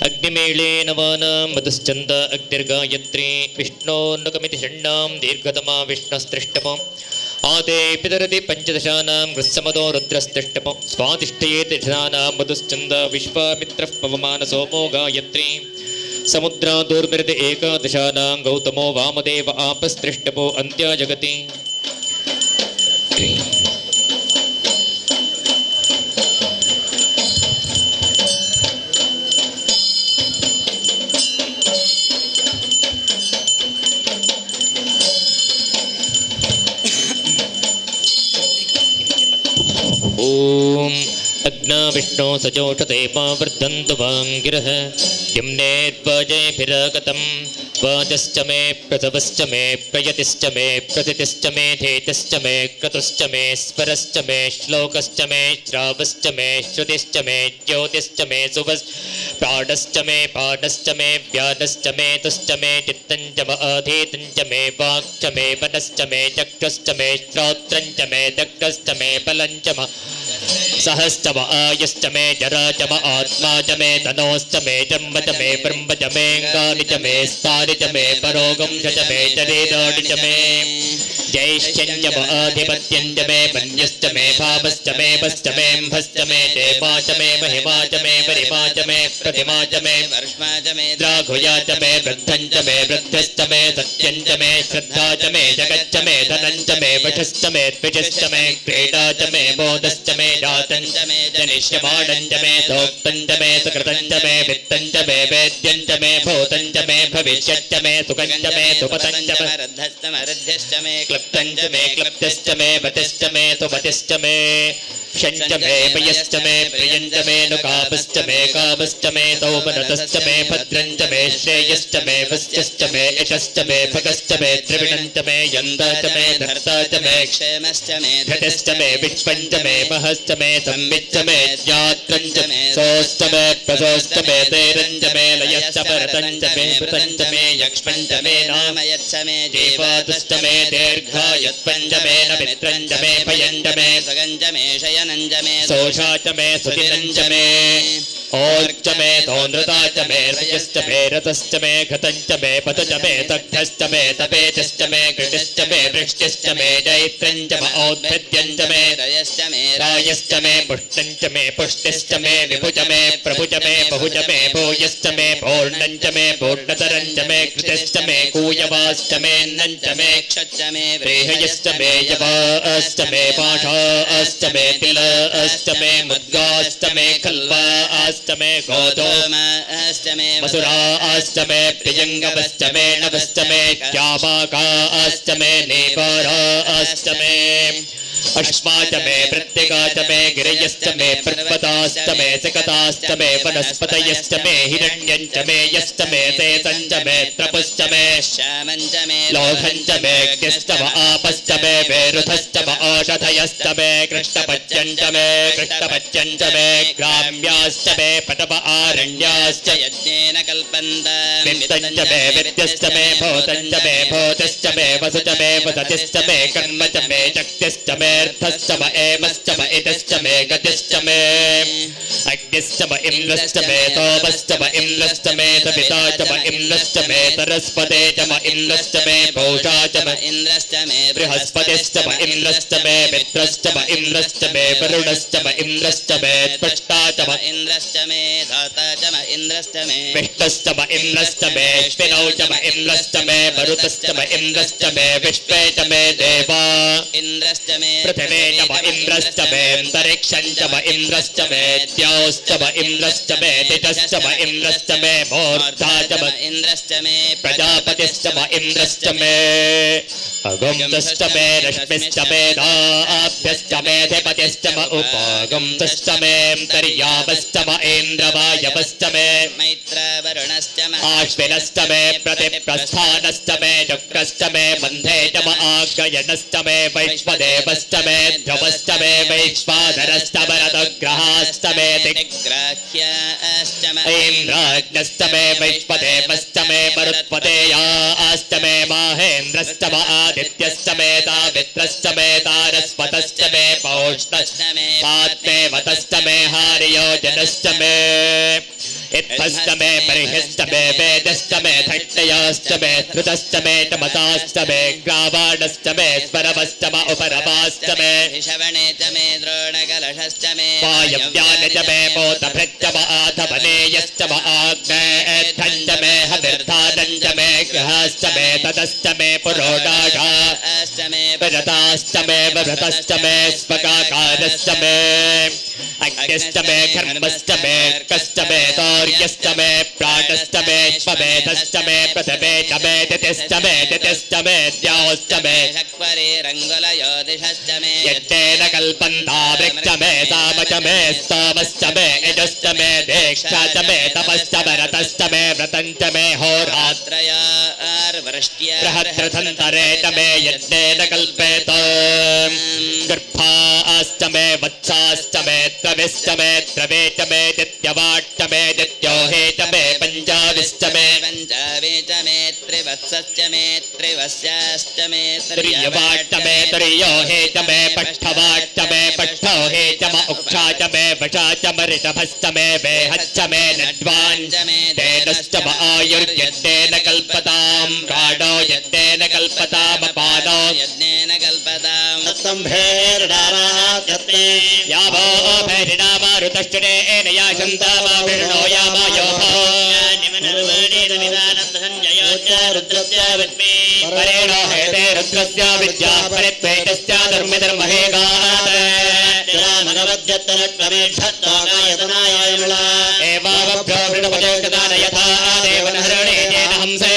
अग्निमेळे नवानां मधुश्चन्द अग्निर्गायत्री विष्णोन्नकमिति षण्णां दीर्घतमा विष्णुस्त्रिष्टमो आते पितरति पञ्चदशानां गृत्समदो रुद्रस्त्रिष्टमो स्वातिष्ठयेति दशानां मधुश्चन्द विश्वामित्रः पवमानसोमो गायत्री समुद्रा दुर्मृति एकादशानां गौतमो वामदेव आपस्त्रिष्टपो अन्त्या जगति विष्णु सजोषते वर्धन्तु वाङ्गिरः यम्नेर्वाजैभिरगतं वाजश्च मे प्रसवश्च मे प्रयतिश्च मे प्रथितिश्च मे धेतिश्च मे क्रतुश्च मे स्वरश्च मे श्लोकश्च मे श्रावश्च मे श्रुतिश्च मे ज्योतिश्च मे सुवश्च प्राणश्च मे पाणश्च मे व्यानश्च मे तुश्च मे चित्तञ्च म अधीतञ्च मे वाक्च मे मनश्च मे चक्षुश्च मे श्रोत्रञ्च मे दक्षश्च मे बलञ्च म सहश्च म आयुश्च मे जरा च म आत्मा च मे तनोश्च मे जन्म च मे ब्रह्म च मे गानि च मे स्थानि च मे परोगं च मे शरीराणि च मे जैश्चञ्च म आधिपत्यञ्च मे मन्यश्च मे भावश्च मे भश्च मे म्भश्च मे देवा च मे महिमा च मे परिमा च मे प्रतिमा च मे वर्ष्मा च मे द्राघुया च मे वृद्धं च मे वृद्धश्च मे सत्यं च मे श्रद्धा च मे जगच्च मे धनं च मे वशश्च मे द्विजश्च मे क्रीडा च मे बोधश्च मे जातं च मे जनिष्यमाणं च मे सोक्तं च मे सुकृतं च मे वित्तं च मे वेद्यं च मे भूतं च मे भविष्यच्च मे सुखं च मे सुपतं च मे रद्धश्च मे क्लप्तं च मे क्लप्तश्च मे वतिश्च मे सुमतिश्च मे क्षञ्च मे पयश्च मे प्रियञ्च मे नुकापश्च मे कामश्च मे सौमनतश्च मे भद्रं च मे श्रेयश्च मे वस्यश्च मे यशश्च मे भगश्च मे त्रिविणं च मे यन्ता च मे धर्ता च मे क्षेमश्च मे धृतिश्च मे विश्वं च मे महश्च मे संविच्च मे ज्ञात्रं च मे सोश्च मे प्रसोश्च मे तेरं च मे लयश्च भरतं च मे भृतं च मे यक्ष्मं च मे नामयच्च मे जीवातुश्च मे दीर्घायुत्वं च मे नमित्रं च मे भयं च मे सगं च मे शयनं च मे सोषा च मे सुदिनं च मे ओर्च मे सौनृता च मे रजश्च मे रतश्च मे घतं च मे पत च मे दग्धश्च मे तपेतश्च मे घृतिश्च मे वृष्टिश्च मे जैत्रं च म औद्भिद्यं च मे रायश्च मे पुष्टं च मे पुष्टिश्च मे विभुज मे प्रभुज मे बहुज मे भूयश्च मे पूर्णं च मे पूर्णतरं च मे कृतिश्च मे कूयवाश्च मे नं च मे क्षच्च मे व्रेहयश्च मे यवाश्च मे पाठाश्च मे तिलाश्च मे मुद्गाश्च मे खल्वाश्च मे गोधूमाश्च मे मसुराश्च मे प्रियङ्गवश्च मे नभश्च मे श्यामाकाश्च मे नेवाराश्च मे अश्मा च मे मृत्तिका च मे गिरयश्च मे पर्वताश्च मे सिकताश्च मे वनस्पतयश्च मे हिरण्यं च मे यश्च मे शेषं च मे त्रपुश्च मे श्यामं च मे लोहं च मे अग्निश्च म आपश्च मे वेरुधश्च म औषधयश्च मे कृष्णपच्यं च मे ग्राम्याश्च मे पटव आरण्याश्च यज्ञेन कल्पन्त वित्तं च मे विद्यश्च मे भूतं च मे भूतिश्च मे वसु च मे वसतिश्च मे कर्म च मे शक्तिश्च मे अर्थश्च म एमश्च म इतश्च मे गतिश्च मे अग्निश्च म इन्द्रश्च मे सोमश्च म इन्द्रश्च मे सविता च म इन्द्रश्च मे सरस्वते च म इन्द्रश्च मे भूषा च म इन्द्रश्च मे बृहस्पतिश्च म इन्द्रश्च मे मित्रश्च म इन्द्रश्च मे वरुणश्च म इन्द्रश्च मे त्वष्टा च म इन्द्रश्च मे धाता च म इन्द्रश्च मे विष्णुश्च म इन्द्रश्च मे अश्विनौ च म इन्द्रश्च मे मरुतश्च म इन्द्रश्च मे विश्वे च मे देवा इन्द्रश्च मे पृथिवे च म इन्द्रश्च मे अन्तरिक्षं च म इन्द्रश्च मे द्यौश्च म इन्द्रश्च मे दिजश्च म इन्द्रश्च मे मूर्धा च म इन्द्रश्च मे प्रजापतिश्च म इन्द्रश्च मे अगुंतश्च मे रश्मिश्च मे दाभ्यश्च मे अधिपतिश्च म उपागुंतश्च मे अन्तर्यामश्च म इन्द्रवायवश्च मे मैत्रवरुणश्च म आश्विनश्च मे प्रतिप्रस्थानश्च मे शुक्रश्च मे बन्धे च म आगयनश्च मे वैश्वदेवश्च मे ध्रुवश्च मे वैश्वानरश्च वरदग्रहाश्च मे दिग्राह्याश्च म इन्द्राग्नश्च मे वैश्वदेवश्च मे मरुत्पतेयाश्च मे माहेन्द्रश्च म आदित्यश्च मे सावित्रश्च मे तारस्वतश्च मे पौष्णश्च मे पात्मेवतश्च मे हार्योजनश्च मे इत्थश्च मे बर्हिश्च मे वेदश्च मे धट्टयाश्च मे धृतश्च मे तमसाश्च मे ग्रावाणश्च मे स्वरवश्च म उपरवाश्च मे श्रवणे च मे द्रोणकलशश्च मे वायव्यानि च मे पोतभृच्च म आधवनेयश्च म आग्नेयद्धं च मे हविर्धानं च मे गृहाश्च मे ततश्च मे पुरोडाढाश्च मे व्रताश्च मे व्रतश्च मे स्वकाकारश्च मे अग्निश्च मे कर्मश्च मे कश्च मे तौर्यश्च मे प्राणश्च मे श्वमेधश्च मे पृथिवे च मे दितिश्च मे द्याश्च मे यज्ञेन कल्पन्ता वृक्ष मे साम च मे स्तोमश्च मे यजश्च मे दीक्षा च मे तपश्च मे रतश्च मे व्रतं च मे होरात्रयार्वृष्ट्यन्तरे च मे यज्ञेन कल्पेत गर्भाश्च मे वत्साश्च मे द्रविश्च मे द्रवे च मे दित्यवाट्च मे दित्योहे च मे पञ्चाविश्च मे त्रिवत्सश्च मे त्रिवस्याश्च मे त्रियवाट्च मे त्रियोहे च मे पष्ठवाट्च मे पष्ठोहे च म उक्षा च मे वशा च म ऋषभश्च मे वेहश्च मे नड्वाञ्च मे तेनश्च म आयुर्यज्ञेन कल्पतां प्राणो यज्ञेन कल्पताम् अपानो यज्ञेन कल्पताम् तत्सम्भेर्डारात्यत्ते यावो भैरिणामारुतश्चरेण या शन्तामाभिर्णो यामायोभो परेणो हेते रुद्रस्य विद्या परित्वेतश्च धर्मधर्महेगात् एवावभ्यो वृणपदेकदान यथा देवनहरणे येन हंसे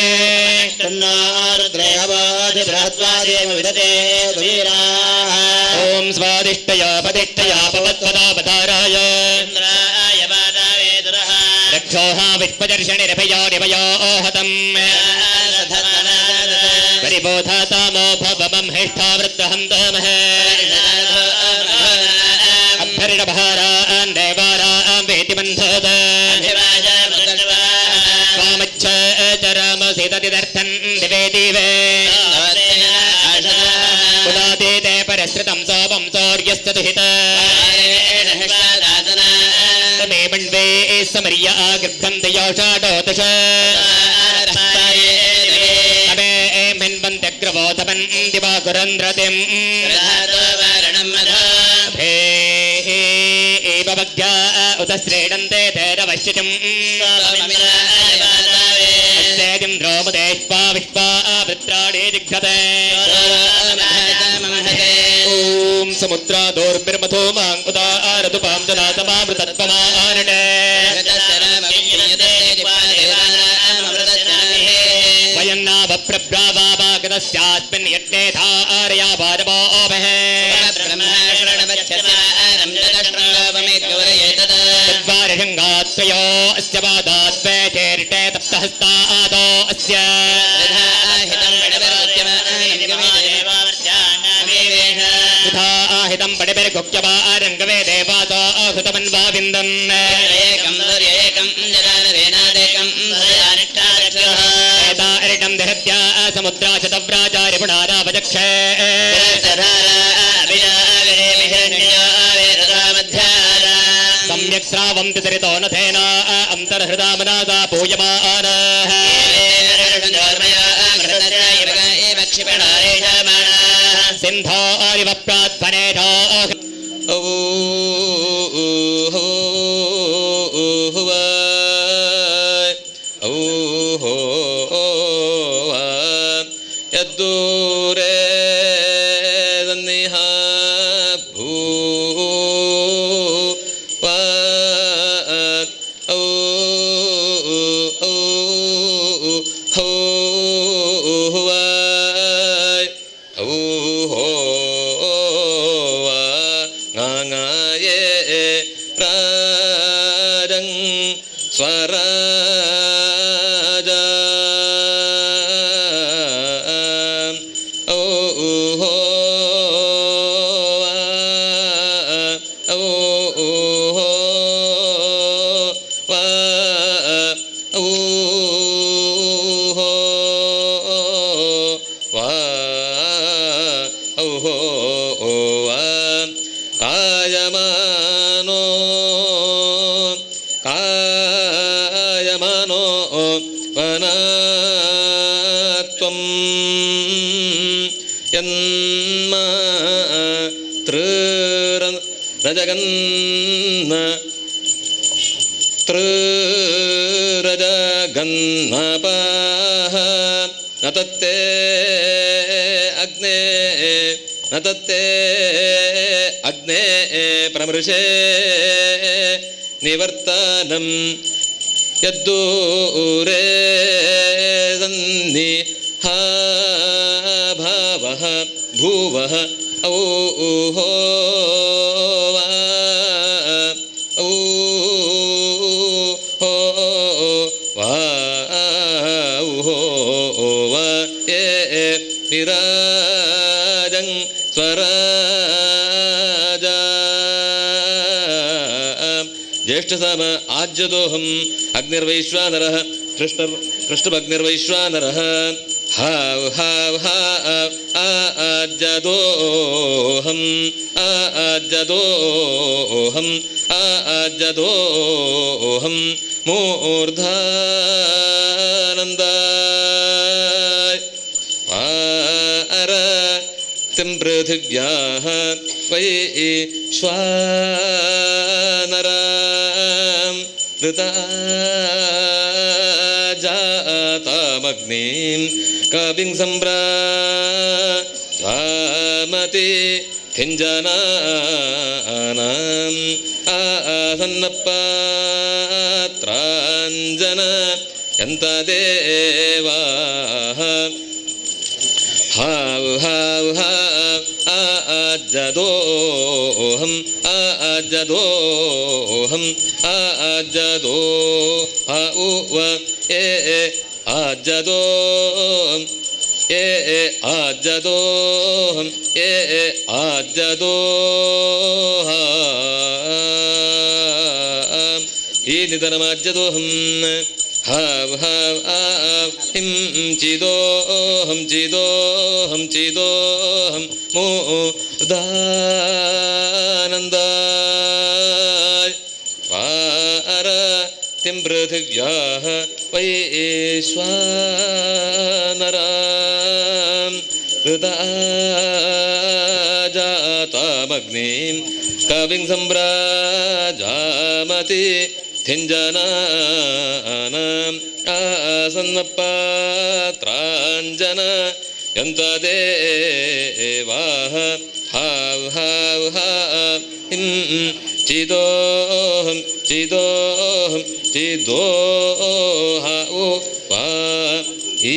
ॐ स्वादिष्टया पदिष्टया पवत्वदा पदाराय रक्षोहा विश्वदर्शनिरभयो निभयो हतम् परिबोधातामो भवमं हेष्ठा वृद्धहन्तमः अभ्यर्णभारान् देवारान् वेतिबन्धोद स्वामच्छ च राम सीततिदर्थन् दिवे दिवे उदादीते परश्रुतं सोमं सौर्यस्य दुहित तमे मण्डवे समर्या गृभन्ति योषाडोदश तमे मन्वन्त्यग्रवोधमन् दिवाकुरन्द्रतिम् भग्या उत श्रेणन्ते धैरवश्यतिम् द्रोमदेष्पा विश्वा वृत्राणि दिग्धते ॐ समुद्रादोर्मिर्मथो मां उदारतुपां जनातमामृतत्वमानटे वयन्नाभप्रभ्रावागतस्यास्मिन् यज्ञे धारया वारवोभः तद्वारिषङ्गात्वयो अस्य पादाद्वैचेर्टे तप्तहस्तादो अस्य हितं पडिभिर्गुक्यवारङ्गवे देवासो हृतमन्वाविन्दन् एतारिटं देहत्या समुद्रा शतव्राचारि पुनारावचक्ष सम्यक् श्रावन्ति सरितो नथेन अन्तर्हृदा मनासा पूयमानः सिन्धोरिव प्रात्फनेठो यद्दूरे सन्निहा रजगन्नपः नतत्ते अग्ने प्रमृषे ನಿವರ್ತನಂ ಯದ್ದೂರೇ ಸನ್ನಿ ಹಾ ಭಾವಃ ಭೂವಃ ಔಹೋ ವಿರಾಜಂ ಸ್ವರಾಜ ಜ್ಯೇಷ್ಠಸಮ ಆಜ್ಯದೋಹಂ ಅಗ್ನಿರ್ವೈಶ್ವಾನರಃ ಪೃಷ್ಠಭಗ್ನಿರ್ವೈಶ್ವಾನರಃ ಹಾವ್ ಹಾವ್ ಹಾ ಆಜ್ಯದೋಹಂ ಆಜ್ಯದೋಹಂ ಆಜ್ಯದೋಹಂ ಮೂರ್ಧಾನಂದ ಪೃಥಿವ್ಯಾಃ ವೈಶ್ವಾನರಾಂ ಋತಾಜಾತಾಮಗ್ನಿಂ ಕವಿಂ ಸಂಭ್ರಾಜಾಮತಿ ಥಿಂಜನಾನಾಂ ಆಸನ್ನಪಾತ್ರಾಂಜನ ಯಂತ ದೇವಾಃ ಹಾವ್ ಹಾವ್ ಹಾವ್ ಆಜ್ಯದೋಹಂ ಆಜ್ಯದೋಹಂ ಆಜ್ಯದೋ ಹೌವ ಏ ಆಜ್ಯದೋಹಂ ಏ ಆಜ್ಯದೋಹಂ ಏ ಆಜ್ಯದೋಹ ಈ ನಿಧನಮಾಜ್ಯದೋಹಂ ಹಾವ್ ಹಾವ್ ಆವ್ ಹಿಂ ಚಿದೋಹಂ ಚಿದೋಹಂ ಚಿದೋಹಂ ಮೂರ್ಧಾನಂದ ಪಾರ ತಿಂ ಪೃಥಿವ್ಯಾಃ ವೈಶ್ವಾನರಾಂ ಋತಾಜಾತಾಮಗ್ನಿಂ ಕವಿಂ ಸಂಭ್ರಾಜಾಮತಿ ಥಿಂಜನಾನಾಂ ಆಸನ್ನಪಾತ್ರಾಂಜನ ಯಂತ ದೇವಾಃ ಹಾವ್ ಹಾವ್ ಹಾವ್ ಹಿಂ ಚಿದೋಹಂ ಚಿದೋಹಂ ಚಿದೋಹ ವಾ ಈ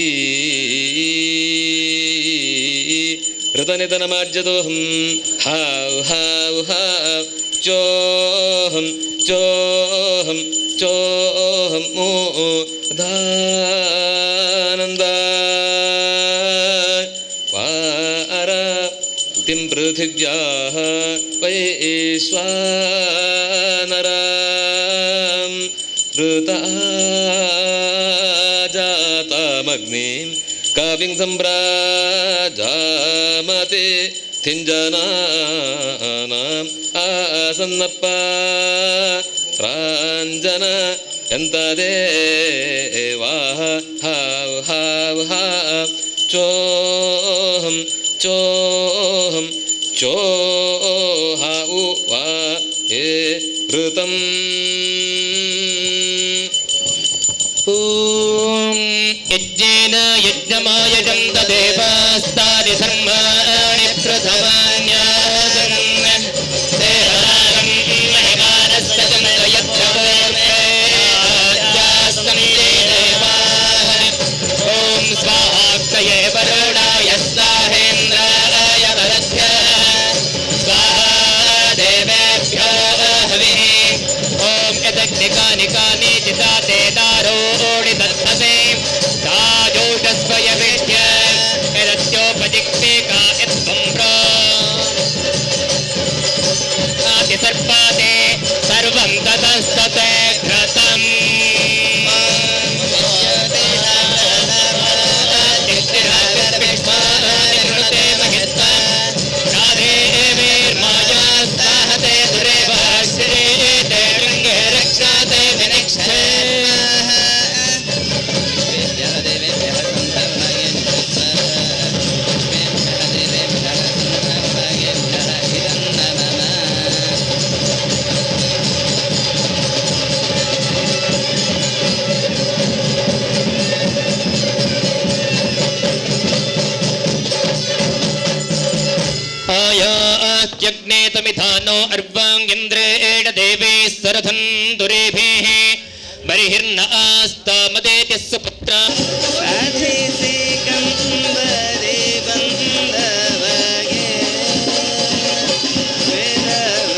ಋತನಿಧನಮಾಜ್ಯದೋಹಂ ಹಾವ್ ಹಾವ್ ಹಾವ್ ಚೋಹಂ ಚೋಹಂ ಚೋಹಂ ಮೂರ್ಧಾನಂದ ವಾರ ತಿಂ ಪೃಥಿವ್ಯಾಃ ವೈಶ್ವಾನರಾಂ ಋತಾಜಾತಾಮಗ್ನಿಂ ಕವಿಂ ಸಂಭ್ರಾಜಾಮತಿ ಥಿಂಜನಾನಾಂ ಆಸನ್ನಪಾತ್ರಾಂಜನ ಯಂತ ದೇವಾಃ ಹಾವ್ ಹಾವ್ ಹಾವ್ ಚೋಹಂ ಚೋಹಂ ಚೋಹ ವಾ ಹೇ ಋತಂ ಯಜ್ಞೇನ ಯಜ್ಞಮಾಯಜಂತ ದೇವಾಸ್ತಾದಿ ಸರ್ವಾಣಿ ಪ್ರಥಮಾನ್ಯಾಸಂ ದೇಹಾರಂ ಮಹಿಮಾನಸ್ಯ ಯತ್ರವರ್ಪೇಯಾಸ್ತಂ ದೇವಾಃ ಓಂ ಸ್ವಾಹಾಕ್ತಯೇ ವರುಣಾಯ ಸ್ವಾಹೇಂದ್ರಾಯ ವರದ್ಯ ಸ್ವಾಹಾ ದೇವೇಭ್ಯೋ ಹವಿಃ ಓಂ ಯದಗ್ನಿಕಾನಿ ಕಾನಿ ಚಿತಾತೆ ದಾರೋಡಿ ದತ್ತಸೆ ತಾಜೋಷಸ್ವಯವಿಷ್ಯ ಯರತ್ಯೋಪಜಿಕ್ತೇಕಾ ಯತ್ವಂ ಪ್ರಾ ಆದಿಸರ್ಪಾದೆ ಸರ್ವಂ ತತಸ್ತತೆ ಘೃತಂ यज्ञेतमिधानो अर्वाङ्गिन्द्रेण देवे सरथन्तु ಹಿರ್ನ ಆಸ್ತಮದೇತ್ಯಸ್ಸ ಪುತ್ರ ಸಾಧಿಸಿ ಕಂಬರಿ ಬಂದವಗೆ ವೇದವ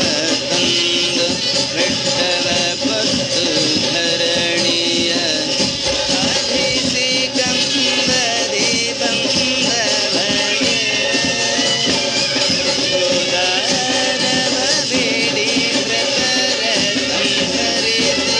ತಂದು ಬೆಟ್ಟವ ಪತ್ತು ಧರಣಿಯ ಸಾಧಿಸಿ ಕಂಬರಿ ಬಂದವಗೆ ಉದಾರವ ಬಿಡಿ ವ್ರತರ ಸಂಹರಿಸಿದ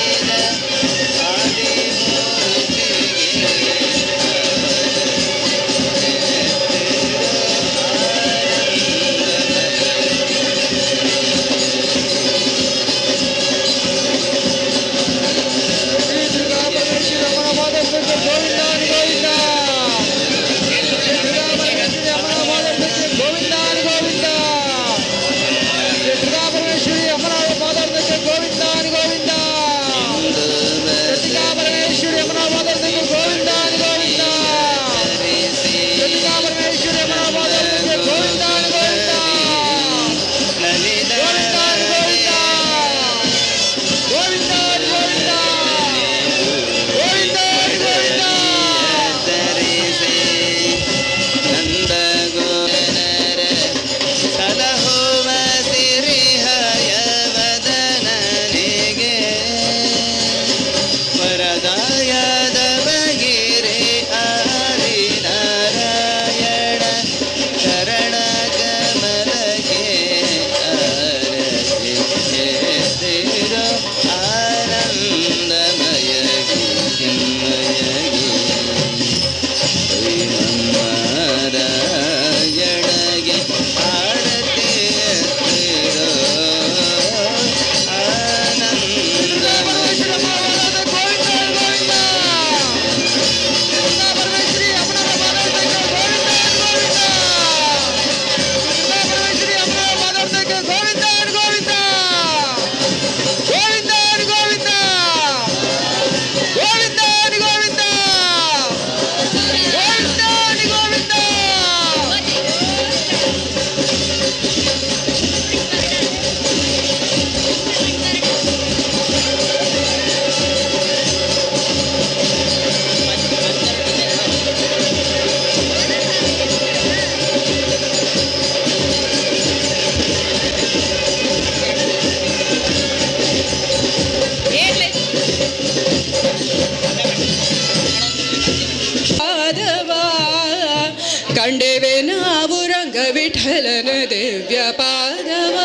ಕಂಡೆವೆ ನಾವು ರಂಗ ವಿಠಲನ ದಿವ್ಯ ಪಾದವ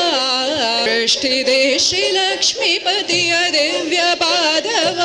ದೃಷ್ಟಿದೆ ಶ್ರೀ ಲಕ್ಷ್ಮೀಪತಿಯ ದಿವ್ಯ ಪಾದವ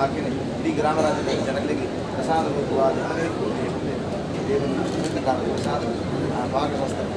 ಹಾಗೆ ಇಡೀ ಗ್ರಾಮ ರಾಜ್ಯದ ಜನಗಳಿಗೆ ಪ್ರಸಾದ ರೂಪವಾದ ದೇವರ ಪ್ರಸಾದ ಭಾಗವಸ್ತ್ರ